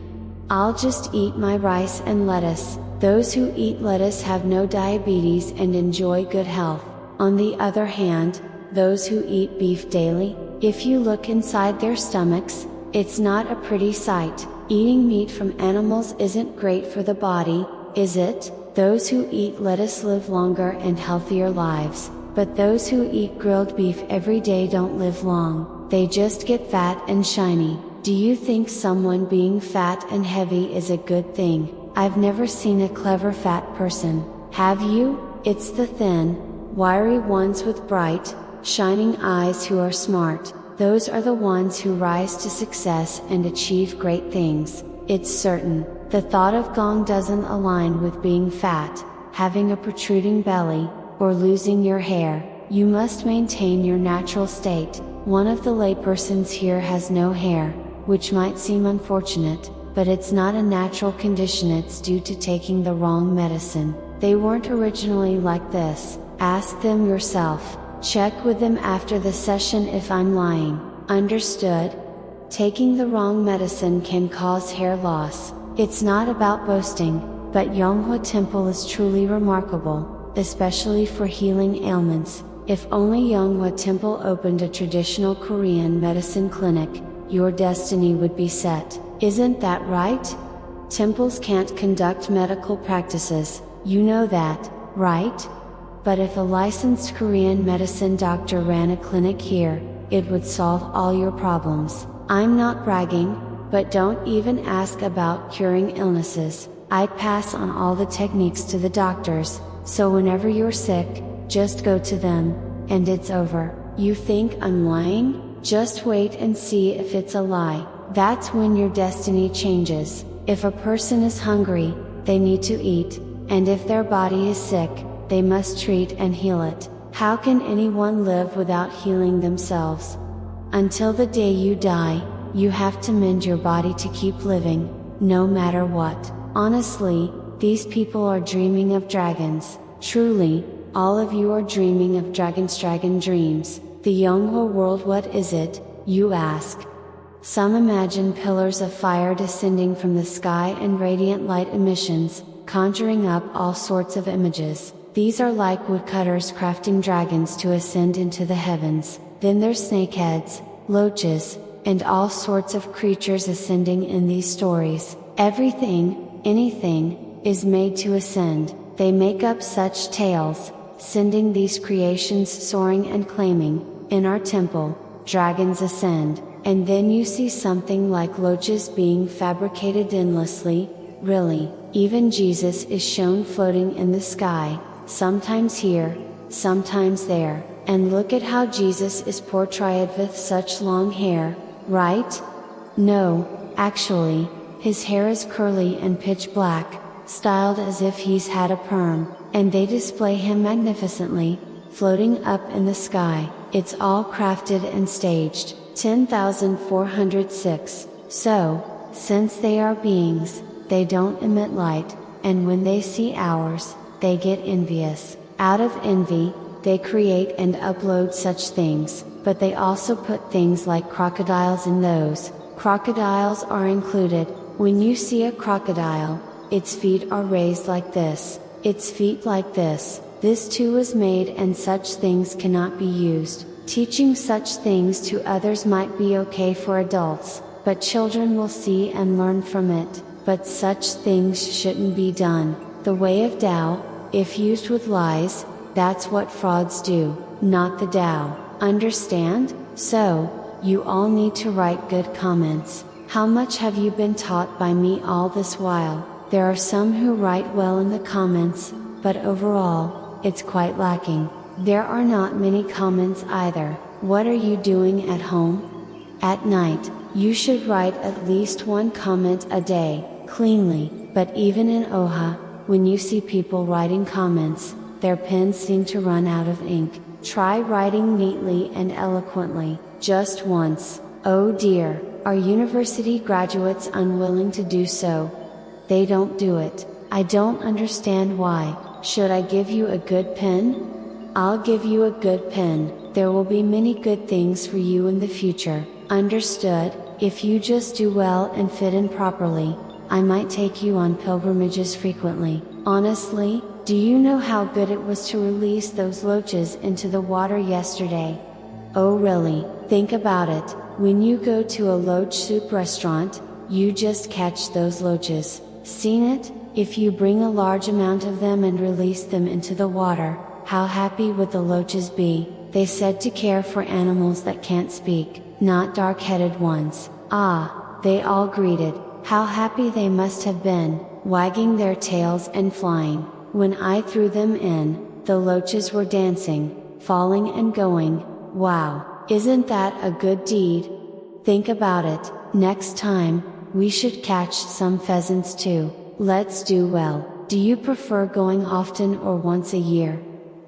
I'll just eat my rice and lettuce. Those who eat lettuce have no diabetes and enjoy good health. On the other hand, those who eat beef daily, if you look inside their stomachs, it's not a pretty sight. Eating meat from animals isn't great for the body, is it? Those who eat lettuce live longer and healthier lives, but those who eat grilled beef every day don't live long, they just get fat and shiny. Do you think someone being fat and heavy is a good thing? I've never seen a clever fat person, have you? It's the thin, wiry ones with bright, shining eyes who are smart. Those are the ones who rise to success and achieve great things. It's certain, the thought of Gong doesn't align with being fat, having a protruding belly, or losing your hair. You must maintain your natural state. One of the laypersons here has no hair, which might seem unfortunate, but it's not a natural condition, it's due to taking the wrong medicine. They weren't originally like this. Ask them yourself. Check with them after the session if I'm lying. Understood? Taking the wrong medicine can cause hair loss. It's not about boasting, but Yonghwa Temple is truly remarkable, especially for healing ailments. If only Yonghwa Temple opened a traditional Korean medicine clinic, your destiny would be set. Isn't that right? Temples can't conduct medical practices, you know that, right? But if a licensed Korean medicine doctor ran a clinic here, it would solve all your problems. I'm not bragging, but don't even ask about curing illnesses. I pass on all the techniques to the doctors, so whenever you're sick, just go to them, and it's over. You think I'm lying? Just wait and see if it's a lie. That's when your destiny changes. If a person is hungry, they need to eat, and if their body is sick, they must treat and heal it. How can anyone live without healing themselves? Until the day you die, you have to mend your body to keep living, no matter what. Honestly, these people are dreaming of dragons. Truly, all of you are dreaming of dragon dreams. The Yonghwa world, what is it, you ask? Some imagine pillars of fire descending from the sky and radiant light emissions, conjuring up all sorts of images. These are like woodcutters crafting dragons to ascend into the heavens. Then there's snakeheads, loaches, and all sorts of creatures ascending in these stories. Everything, anything, is made to ascend. They make up such tales, sending these creations soaring and claiming, in our temple, dragons ascend. And then you see something like loaches being fabricated endlessly. Really, even Jesus is shown floating in the sky, sometimes here, sometimes there. And look at how Jesus is portrayed with such long hair, right? No, actually, his hair is curly and pitch black, styled as if he's had a perm, and they display him magnificently, floating up in the sky. It's all crafted and staged. 10,406. So, since they are beings, they don't emit light, and when they see ours, they get envious. Out of envy, they create and upload such things, but they also put things like crocodiles in those. Crocodiles are included. When you see a crocodile, its feet are raised like this, its feet like this. This too is made, and such things cannot be used. Teaching such things to others might be okay for adults, but children will see and learn from it. but such things shouldn't be done. The way of Tao, if used with lies, that's what frauds do, not the Tao. Understand? So, you all need to write good comments. How much have you been taught by me all this while? There are some who write well in the comments, but overall, it's quite lacking. There are not many comments either. What are you doing at home? At night, you should write at least one comment a day, cleanly, but even in Oha, when you see people writing comments, their pens seem to run out of ink. Try writing neatly and eloquently, just once. Oh dear, are university graduates unwilling to do so? They don't do it. I don't understand why. Should I give you a good pen? I'll give you a good pen. There will be many good things for you in the future. Understood? If you just do well and fit in properly, I might take you on pilgrimages frequently. Honestly, do you know how good it was to release those loaches into the water yesterday? Oh really, think about it, when you go to a loach soup restaurant, you just catch those loaches. Seen it? If you bring a large amount of them and release them into the water, how happy would the loaches be? They said to care for animals that can't speak, not dark-headed ones. Ah, they all greeted. How happy they must have been, wagging their tails and flying. When I threw them in, the loaches were dancing, falling and going. Wow, isn't that a good deed? Think about it, next time, we should catch some pheasants too. Let's do well. Do you prefer going often or once a year?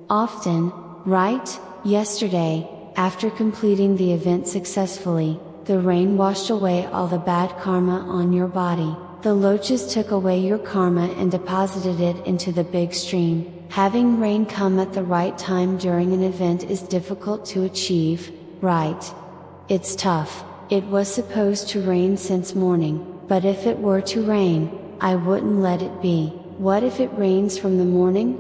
Often, right? Yesterday, after completing the event successfully, the rain washed away all the bad karma on your body. The loaches took away your karma and deposited it into the big stream. Having rain come at the right time during an event is difficult to achieve, right? It's tough. It was supposed to rain since morning, but if it were to rain, I wouldn't let it be. What if it rains from the morning?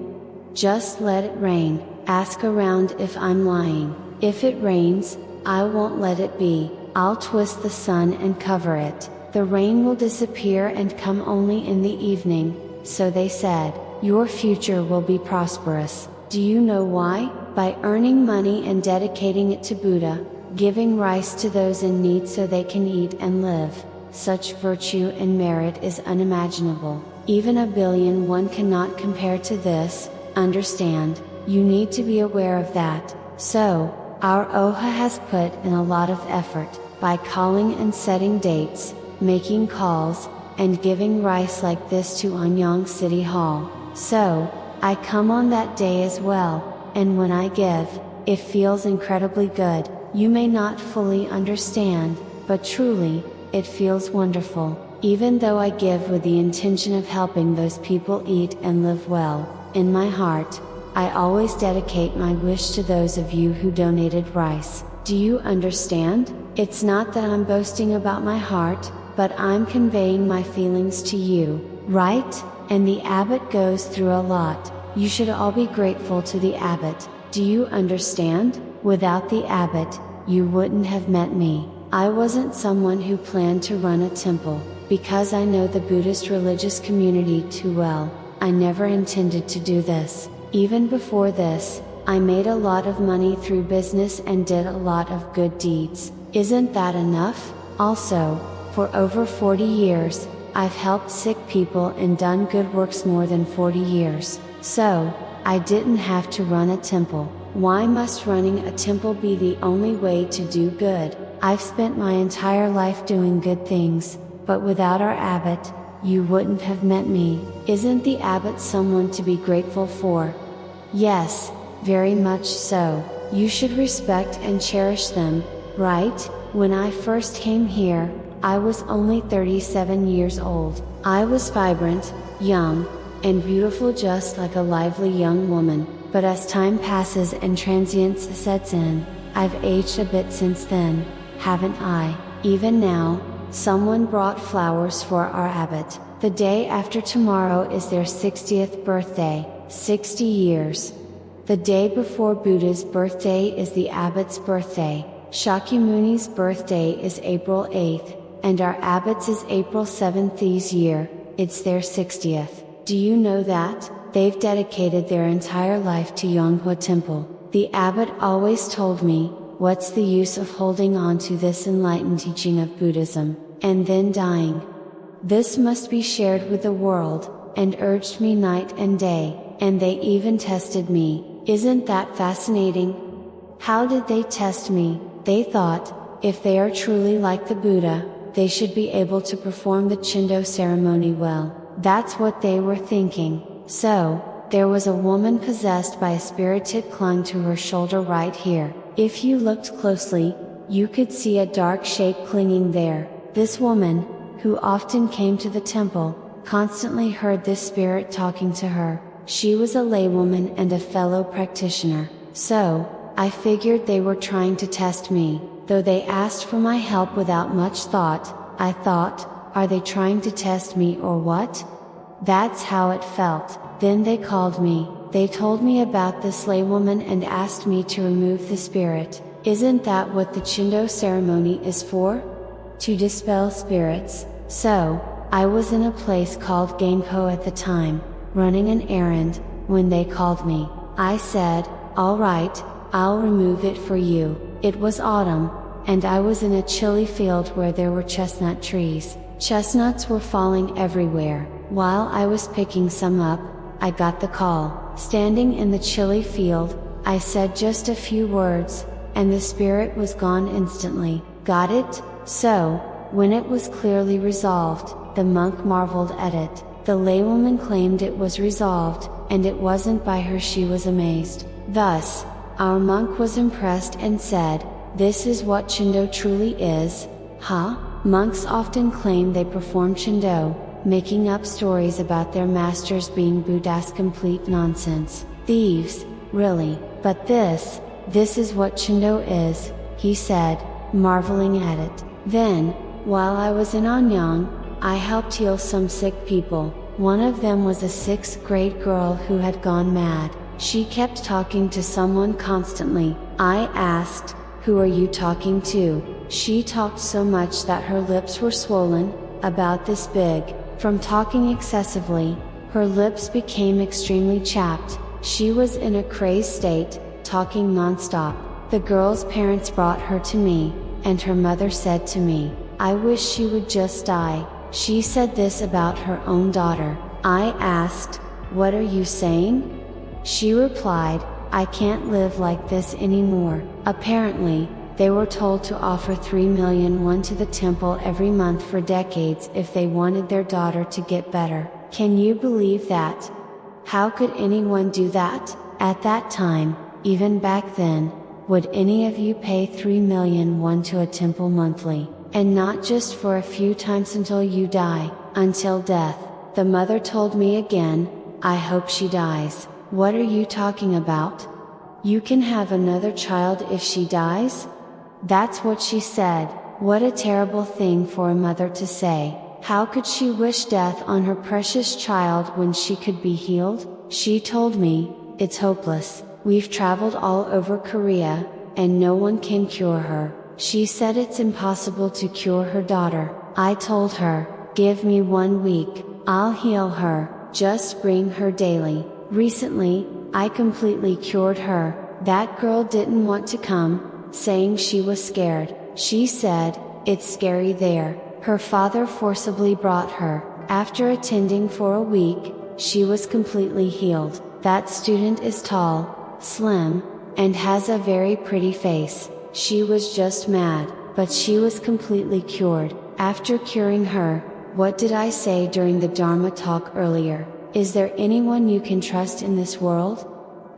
Just let it rain. Ask around if I'm lying. If it rains, I won't let it be. I'll twist the sun and cover it. The rain will disappear and come only in the evening, so they said. Your future will be prosperous. Do you know why? By earning money and dedicating it to Buddha, giving rice to those in need so they can eat and live. Such virtue and merit is unimaginable. Even 1,000,000,001 cannot compare to this, understand, you need to be aware of that. So, our OHA has put in a lot of effort, by calling and setting dates, making calls, and giving rice like this to Anyang City Hall. So, I come on that day as well, and when I give, it feels incredibly good. You may not fully understand, but truly, it feels wonderful. Even though I give with the intention of helping those people eat and live well, in my heart, I always dedicate my wish to those of you who donated rice. Do you understand? It's not that I'm boasting about my heart, but I'm conveying my feelings to you, right? And the abbot goes through a lot. You should all be grateful to the abbot. Do you understand? Without the abbot, you wouldn't have met me. I wasn't someone who planned to run a temple, because I know the Buddhist religious community too well. I never intended to do this. Even before this, I made a lot of money through business and did a lot of good deeds. Isn't that enough? Also, for over 40 years, I've helped sick people and done good works more than 40 years. So, I didn't have to run a temple. Why must running a temple be the only way to do good? I've spent my entire life doing good things, but without our abbot, you wouldn't have met me. Isn't the abbot someone to be grateful for? Yes, very much so. You should respect and cherish them, right? When I first came here, I was only 37 years old. I was vibrant, young, and beautiful just like a lively young woman, but as time passes and transience sets in, I've aged a bit since then, haven't I? Even now, someone brought flowers for our abbot. The day after tomorrow is their 60th birthday, 60 years. The day before Buddha's birthday is the abbot's birthday. Shakyamuni's birthday is April 8th, and our abbot's is April 7th this year, it's their 60th. Do you know that? They've dedicated their entire life to Yonghwa Temple. The abbot always told me, what's the use of holding on to this enlightened teaching of Buddhism, and then dying? This must be shared with the world, and urged me night and day, and they even tested me. Isn't that fascinating? How did they test me? They thought, if they are truly like the Buddha, they should be able to perform the Chindo ceremony well. That's what they were thinking. So, there was a woman possessed by a spirit. It clung to her shoulder right here. If you looked closely, you could see a dark shape clinging there. This woman, who often came to the temple, constantly heard this spirit talking to her. She was a laywoman and a fellow practitioner. So, I figured they were trying to test me, though they asked for my help without much thought. I thought, are they trying to test me or what? That's how it felt. Then they called me. They told me about this laywoman and asked me to remove the spirit. Isn't that what the Chindo ceremony is for? To dispel spirits. So, I was in a place called Gainpo at the time, running an errand, when they called me. I said, alright, I'll remove it for you. It was autumn, and I was in a chilly field where there were chestnut trees. Chestnuts were falling everywhere. While I was picking some up, I got the call. Standing in the chilly field, I said just a few words, and the spirit was gone instantly. Got it? So, when it was clearly resolved, the monk marveled at it. The laywoman claimed it was resolved, and it wasn't by her. She was amazed. Thus, our monk was impressed and said, this is what Chindo truly is, huh? Monks often claim they perform Chindo, making up stories about their masters being Buddhas. Complete nonsense. Thieves, really. But this is what Chindo is, he said, marveling at it. Then, while I was in Anyang, I helped heal some sick people. One of them was a 6th grade girl who had gone mad. She kept talking to someone constantly. I asked, who are you talking to? She talked so much that her lips were swollen, about this big. From talking excessively, her lips became extremely chapped. She was in a crazed state, talking non-stop. The girl's parents brought her to me, and her mother said to me, I wish she would just die. She said this about her own daughter. I asked, what are you saying? She replied, I can't live like this anymore. Apparently, they were told to offer 3 million won to the temple every month for decades if they wanted their daughter to get better. Can you believe that? How could anyone do that? At that time, even back then, would any of you pay 3 million won to a temple monthly, and not just for a few times until you die, until death? The mother told me again, I hope she dies. What are you talking about? You can have another child if she dies? That's what she said. What a terrible thing for a mother to say. How could she wish death on her precious child when she could be healed? She told me, it's hopeless. We've traveled all over Korea, and no one can cure her. She said it's impossible to cure her daughter. I told her, give me 1 week, I'll heal her, just bring her daily. Recently, I completely cured her. That girl didn't want to come, saying she was scared. She said, it's scary there. Her father forcibly brought her. After attending for a week, she was completely healed. That student is tall, slim, and has a very pretty face. She was just mad, but she was completely cured. After curing her, what did I say during the Dharma talk earlier? Is there anyone you can trust in this world?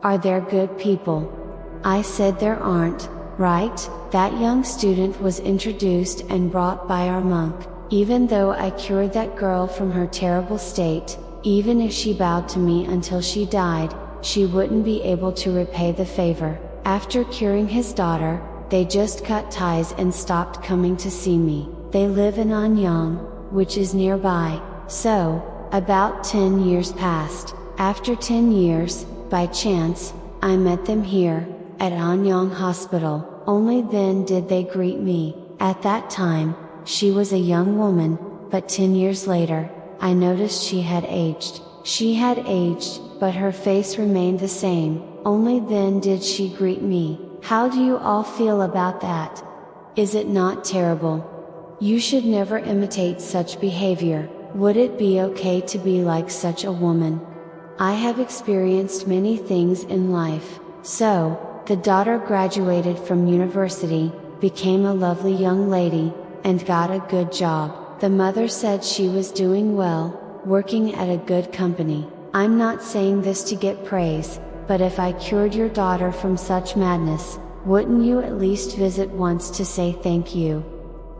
Are there good people? I said there aren't, right? That young student was introduced and brought by our monk. Even though I cured that girl from her terrible state, even if she bowed to me until she died, she wouldn't be able to repay the favor. After curing his daughter, they just cut ties and stopped coming to see me. They live in Anyang, which is nearby. So, about 10 years passed. After 10 years, by chance, I met them here, at Anyang Hospital. Only then did they greet me. At that time, She was a young woman, but 10 years later, I noticed she had aged. She had aged, but her face remained the same. Only then did she greet me. How do you all feel about that? Is it not terrible? You should never imitate such behavior. Would it be okay to be like such a woman? I have experienced many things in life. So, the daughter graduated from university, became a lovely young lady, and got a good job. The mother said she was doing well, working at a good company. I'm not saying this to get praise, but if I cured your daughter from such madness, wouldn't you at least visit once to say thank you?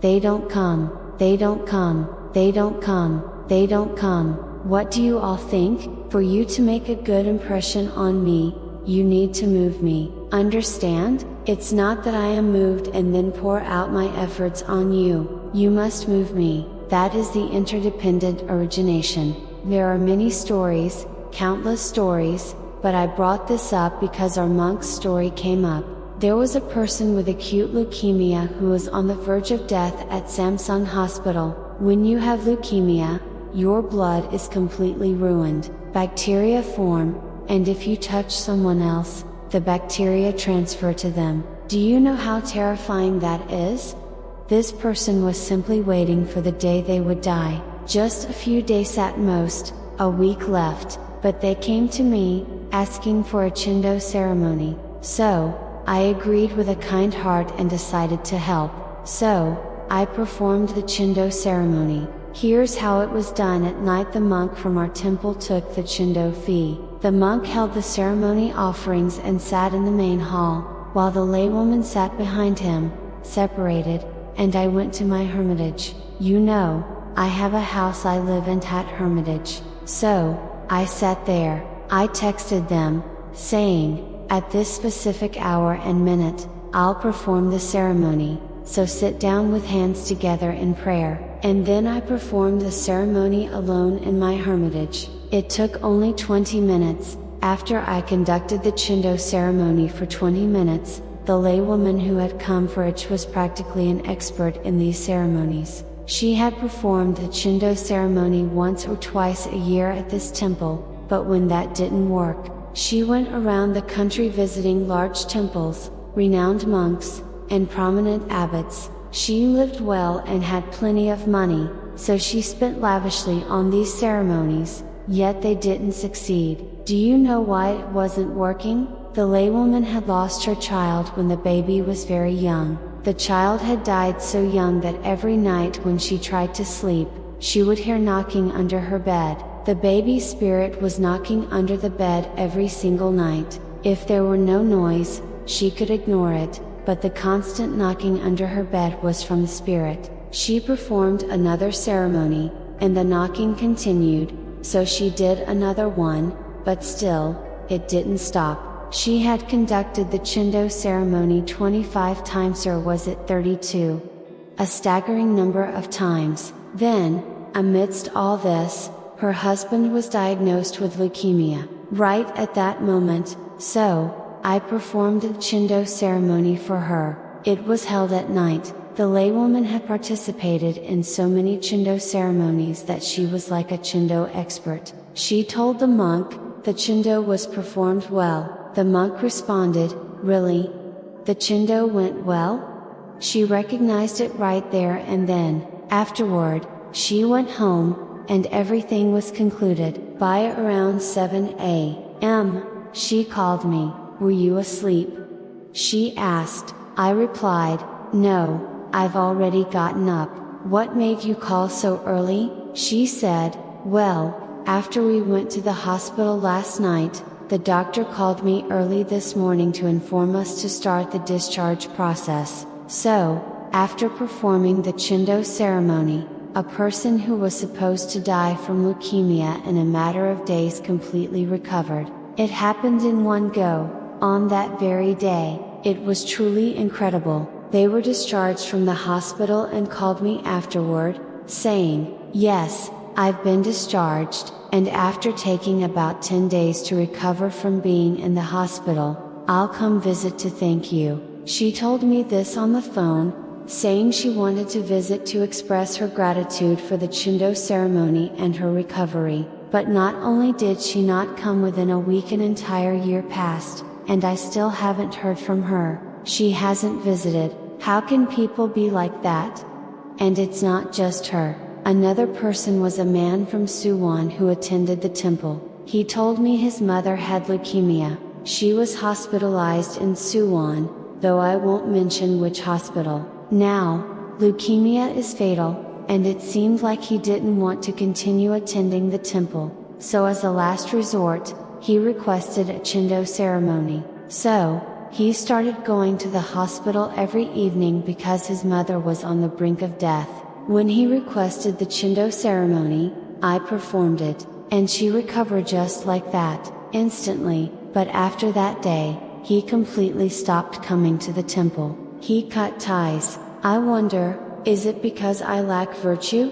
They don't come, they don't come, they don't come, they don't come. What do you all think? For you to make a good impression on me, you need to move me. Understand? It's not that I am moved and then pour out my efforts on you. You must move me. That is the interdependent origination. There are many stories, countless stories, but I brought this up because our monk's story came up. There was a person with acute leukemia who was on the verge of death at Samsung Hospital. When you have leukemia, your blood is completely ruined. Bacteria form, and if you touch someone else, the bacteria transfer to them. Do you know how terrifying that is? This person was simply waiting for the day they would die. Just a few days at most, a week left, but they came to me, asking for a Chindo ceremony. So, I agreed with a kind heart and decided to help. So, I performed the Chindo ceremony. Here's how it was done. At night the monk from our temple took the Chindo fee. The monk held the ceremony offerings and sat in the main hall, while the laywoman sat behind him, separated, and I went to my hermitage. You know, I have a house I live in at Hermitage. So, I sat there. I texted them, saying, at this specific hour and minute, I'll perform the ceremony, so sit down with hands together in prayer. And then I performed the ceremony alone in my hermitage. It took only 20 minutes. After I conducted the Chindo ceremony for 20 minutes, the laywoman who had come for it was practically an expert in these ceremonies. She had performed the Chindo ceremony once or twice a year at this temple, but when that didn't work, she went around the country visiting large temples, renowned monks, and prominent abbots. She lived well and had plenty of money, so she spent lavishly on these ceremonies, yet they didn't succeed. Do you know why it wasn't working? The laywoman had lost her child when the baby was very young. The child had died so young that every night when she tried to sleep, she would hear knocking under her bed. The baby spirit was knocking under the bed every single night. If there were no noise, she could ignore it, but the constant knocking under her bed was from the spirit. She performed another ceremony, and the knocking continued, so she did another one, but still, it didn't stop. She had conducted the Chindo ceremony 25 times, or was it 32? A staggering number of times. Then, amidst all this, her husband was diagnosed with leukemia, right at that moment, so, I performed the Chindo ceremony for her. It was held at night. The laywoman had participated in so many Chindo ceremonies that she was like a Chindo expert. She told the monk, the Chindo was performed well. The monk responded, really? The Chindo went well? She recognized it right there and then. Afterward, she went home, and everything was concluded. By around 7 a.m., she called me. Were you asleep? She asked. I replied, no, I've already gotten up. What made you call so early? She said, well, after we went to the hospital last night, the doctor called me early this morning to inform us to start the discharge process. So, after performing the Chindo ceremony, a person who was supposed to die from leukemia in a matter of days completely recovered. It happened in one go. On that very day, it was truly incredible. They were discharged from the hospital and called me afterward, saying, yes, I've been discharged, and after taking about 10 days to recover from being in the hospital, I'll come visit to thank you. She told me this on the phone, saying she wanted to visit to express her gratitude for the Chindo ceremony and her recovery. But not only did she not come within a week, an entire year passed, and I still haven't heard from her. She hasn't visited. How can people be like that? And it's not just her. Another person was a man from Suwon who attended the temple. He told me his mother had leukemia. She was hospitalized in Suwon, though I won't mention which hospital. Now, leukemia is fatal, and it seemed like he didn't want to continue attending the temple, so as a last resort, he requested a Chindo ceremony. So, he started going to the hospital every evening because his mother was on the brink of death. When he requested the Chindo ceremony, I performed it, and she recovered just like that, instantly. But after that day, he completely stopped coming to the temple. He cut ties. I wonder, is it because I lack virtue?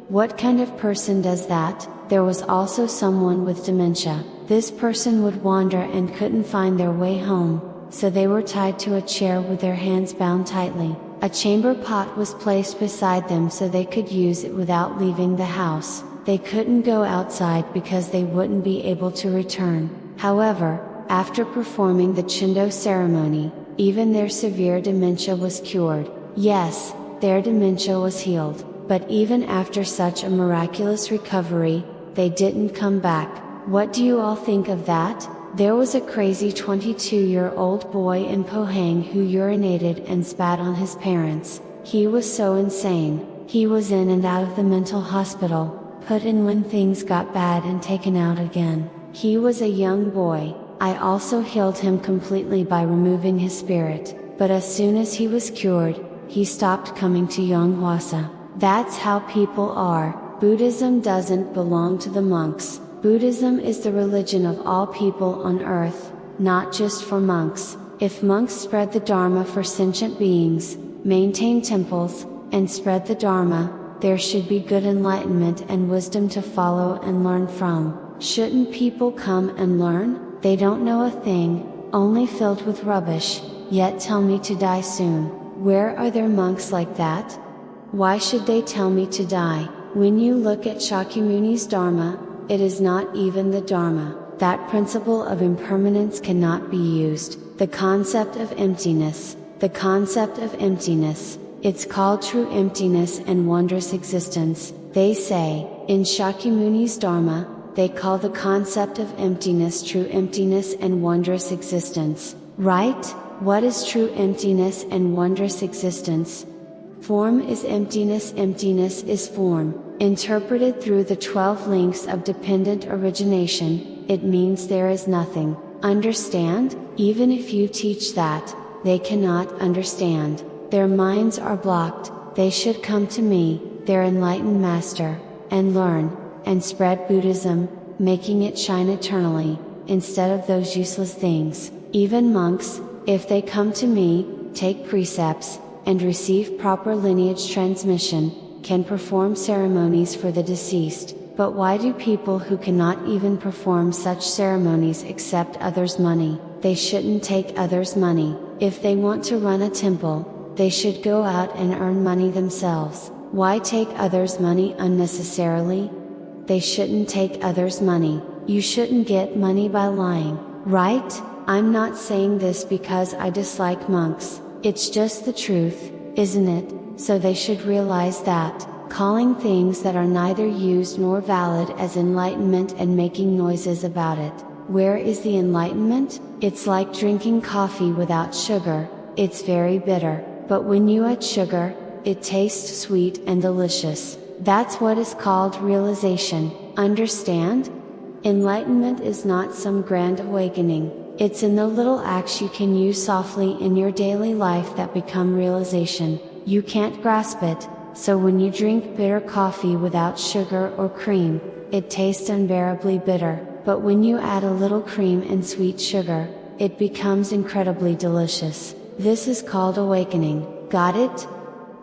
What kind of person does that? There was also someone with dementia. This person would wander and couldn't find their way home, so they were tied to a chair with their hands bound tightly. A chamber pot was placed beside them so they could use it without leaving the house. They couldn't go outside because they wouldn't be able to return. However, after performing the Chindo ceremony, even their severe dementia was cured. Yes, their dementia was healed, but even after such a miraculous recovery, they didn't come back. What do you all think of that? There was a crazy 22-year-old boy in Pohang who urinated and spat on his parents. He was so insane. He was in and out of the mental hospital, put in when things got bad and taken out again. He was a young boy. I also healed him completely by removing his spirit, but as soon as he was cured, he stopped coming to Yonghwa. That's how people are. Buddhism doesn't belong to the monks. Buddhism is the religion of all people on earth, not just for monks. If monks spread the Dharma for sentient beings, maintain temples, and spread the Dharma, there should be good enlightenment and wisdom to follow and learn from. Shouldn't people come and learn? They don't know a thing, only filled with rubbish, yet tell me to die soon. Where are there monks like that? Why should they tell me to die? When you look at Shakyamuni's Dharma, it is not even the Dharma. That principle of impermanence cannot be used. The concept of emptiness. The concept of emptiness. It's called true emptiness and wondrous existence. They say, in Shakyamuni's Dharma, they call the concept of emptiness true emptiness and wondrous existence. Right? What is true emptiness and wondrous existence? Form is emptiness, emptiness is form. Interpreted through the 12 links of dependent origination, it means there is nothing. Understand? Even if you teach that, they cannot understand. Their minds are blocked. They should come to me, their enlightened master, and learn, and spread Buddhism, making it shine eternally, instead of those useless things. Even monks, if they come to me, take precepts, and receive proper lineage transmission, can perform ceremonies for the deceased. But why do people who cannot even perform such ceremonies accept others' money? They shouldn't take others' money. If they want to run a temple, they should go out and earn money themselves. Why take others' money unnecessarily? They shouldn't take others' money. You shouldn't get money by lying, right? I'm not saying this because I dislike monks, it's just the truth, isn't it? So they should realize that, calling things that are neither used nor valid as enlightenment and making noises about it. Where is the enlightenment? It's like drinking coffee without sugar, it's very bitter, but when you add sugar, it tastes sweet and delicious. That's what is called realization, understand? Enlightenment is not some grand awakening, it's in the little acts you can use softly in your daily life that become realization. You can't grasp it, so when you drink bitter coffee without sugar or cream, it tastes unbearably bitter, but when you add a little cream and sweet sugar, it becomes incredibly delicious. This is called awakening, got it?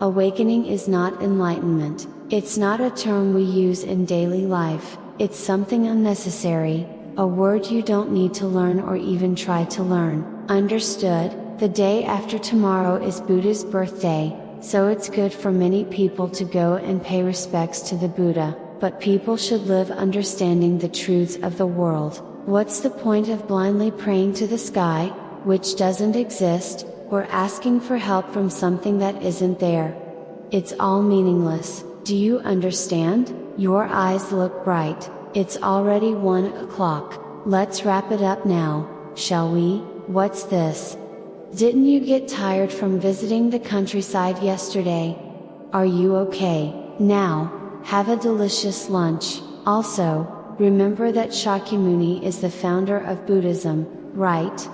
Awakening is not enlightenment, it's not a term we use in daily life, it's something unnecessary, a word you don't need to learn or even try to learn, understood? The day after tomorrow is Buddha's birthday, so it's good for many people to go and pay respects to the Buddha, but people should live understanding the truths of the world. What's the point of blindly praying to the sky, which doesn't exist, or asking for help from something that isn't there? It's all meaningless. Do you understand? Your eyes look bright. It's already 1 o'clock. Let's wrap it up now, shall we? What's this? Didn't you get tired from visiting the countryside yesterday? Are you okay? Now, have a delicious lunch. Also, remember that Shakyamuni is the founder of Buddhism, right?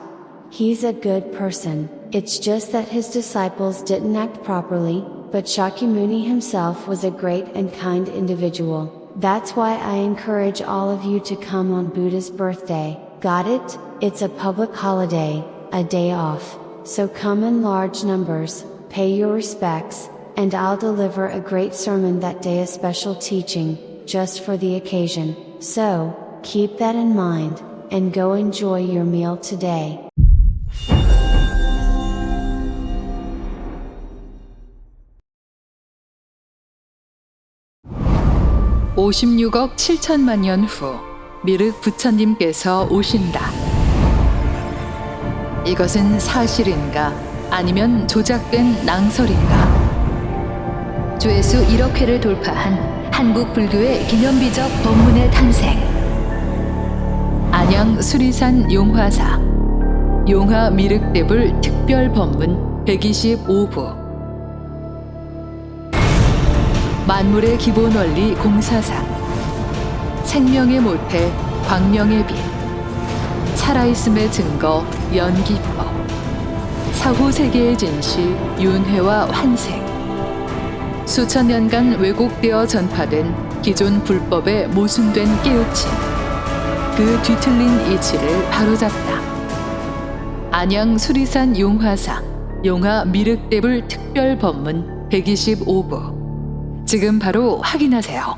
He's a good person. It's just that his disciples didn't act properly, but Shakyamuni himself was a great and kind individual. That's why I encourage all of you to come on Buddha's birthday. Got it? It's a public holiday, a day off. So come in large numbers, pay your respects, and I'll deliver a great sermon that day, a special teaching, just for the occasion. So, keep that in mind, and go enjoy your meal today. 56억 7천만 년 후 미륵부처님께서 오신다. 이것은 사실인가 아니면 조작된 낭설인가? 조회수 1억 회를 돌파한 한국 불교의 기념비적 법문의 탄생. 안양 수리산 용화사 용화미륵대불 특별 법문 125부. 만물의 기본 원리 공사상, 생명의 모태 광명의 빛, 살아있음의 증거 연기법, 사후세계의 진실 윤회와 환생, 수천 년간 왜곡되어 전파된 기존 불법에 모순된 깨우침, 그 뒤틀린 이치를 바로잡다. 안양 수리산 용화상 용화미륵대불 특별 법문 125부. 지금 바로 확인하세요.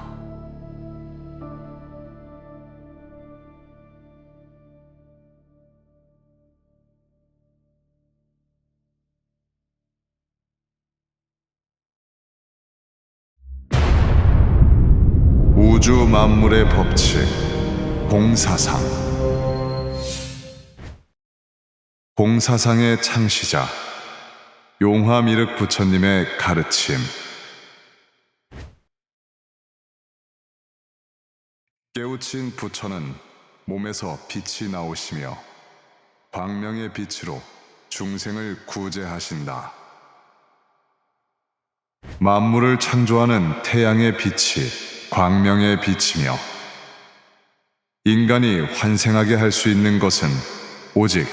우주 만물의 법칙, 공사상. 공사상의 창시자, 용화미륵부처님의 가르침. 깨우친 부처는 몸에서 빛이 나오시며 광명의 빛으로 중생을 구제하신다. 만물을 창조하는 태양의 빛이 광명의 빛이며 인간이 환생하게 할 수 있는 것은 오직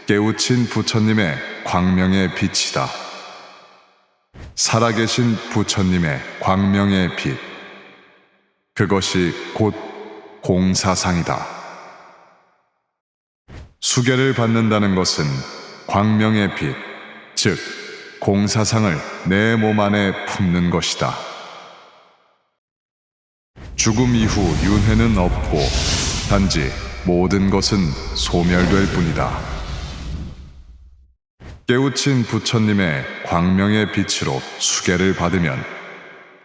깨우친 부처님의 광명의 빛이다. 살아계신 부처님의 광명의 빛, 그것이 곧 공사상이다. 수계를 받는다는 것은 광명의 빛, 즉 공사상을 내 몸 안에 품는 것이다. 죽음 이후 윤회는 없고 단지 모든 것은 소멸될 뿐이다. 깨우친 부처님의 광명의 빛으로 수계를 받으면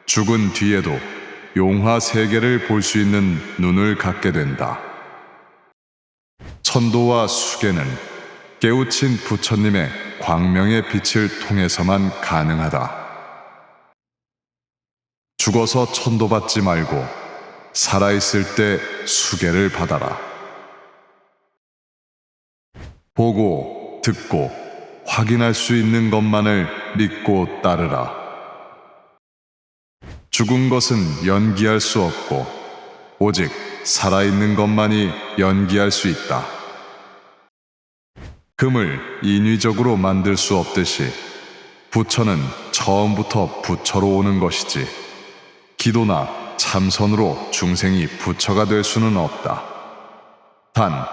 죽은 뒤에도 용화세계를 볼 수 있는 눈을 갖게 된다. 천도와 수계는 깨우친 부처님의 광명의 빛을 통해서만 가능하다. 죽어서 천도받지 말고 살아있을 때 수계를 받아라. 보고, 듣고, 확인할 수 있는 것만을 믿고 따르라. 죽은 것은 연기할 수 없고 오직 살아있는 것만이 연기할 수 있다. 금을 인위적으로 만들 수 없듯이 부처는 처음부터 부처로 오는 것이지 기도나 참선으로 중생이 부처가 될 수는 없다. 단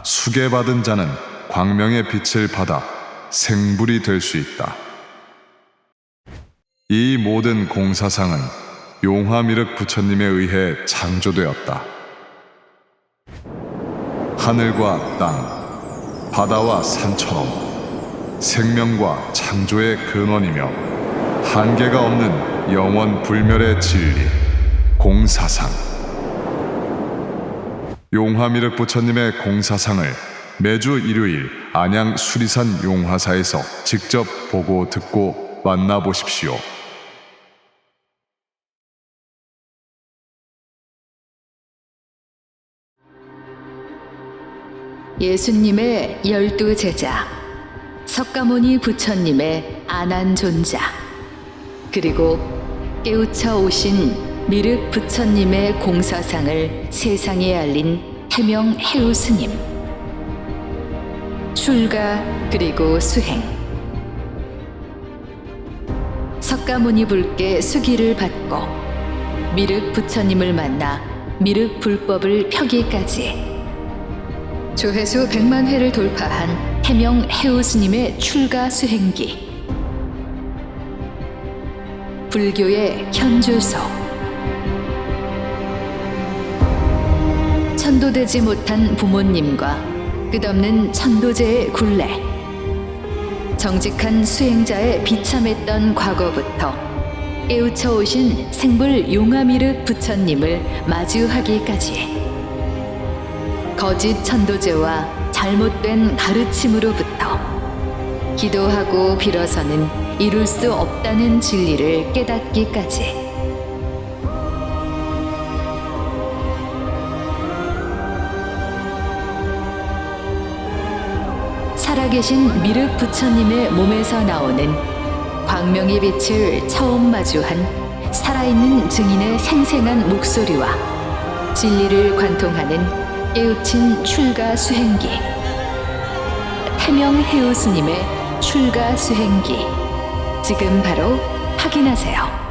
수계받은 자는 광명의 빛을 받아 생불이 될 수 있다. 이 모든 공사상은 용화미륵부처님에 의해 창조되었다. 하늘과 땅, 바다와 산처럼 생명과 창조의 근원이며 한계가 없는 영원 불멸의 진리, 공사상. 용화미륵부처님의 공사상을 매주 일요일 안양 수리산 용화사에서 직접 보고 듣고 만나보십시오. 예수님의 12제자, 석가모니 부처님의 안한존자, 그리고 깨우쳐 오신 미륵부처님의 공사상을 세상에 알린 해명 해우 스님. 출가 그리고 수행. 석가모니 불께 수기를 받고 미륵부처님을 만나 미륵불법을 펴기까지 조회수 100만 회를 돌파한 해명 해우 스님의 출가 수행기. 불교의 현주소. 천도되지 못한 부모님과 끝없는 천도제의 굴레. 정직한 수행자의 비참했던 과거부터 깨우쳐 오신 생불 용화미륵부처님을 마주하기까지. 거짓 천도제와 잘못된 가르침으로부터 기도하고 빌어서는 이룰 수 없다는 진리를 깨닫기까지. 살아계신 미륵부처님의 몸에서 나오는 광명의 빛을 처음 마주한 살아있는 증인의 생생한 목소리와 진리를 관통하는 깨우친 출가 수행기. 해명 해우 스님의 출가 수행기. 지금 바로 확인하세요.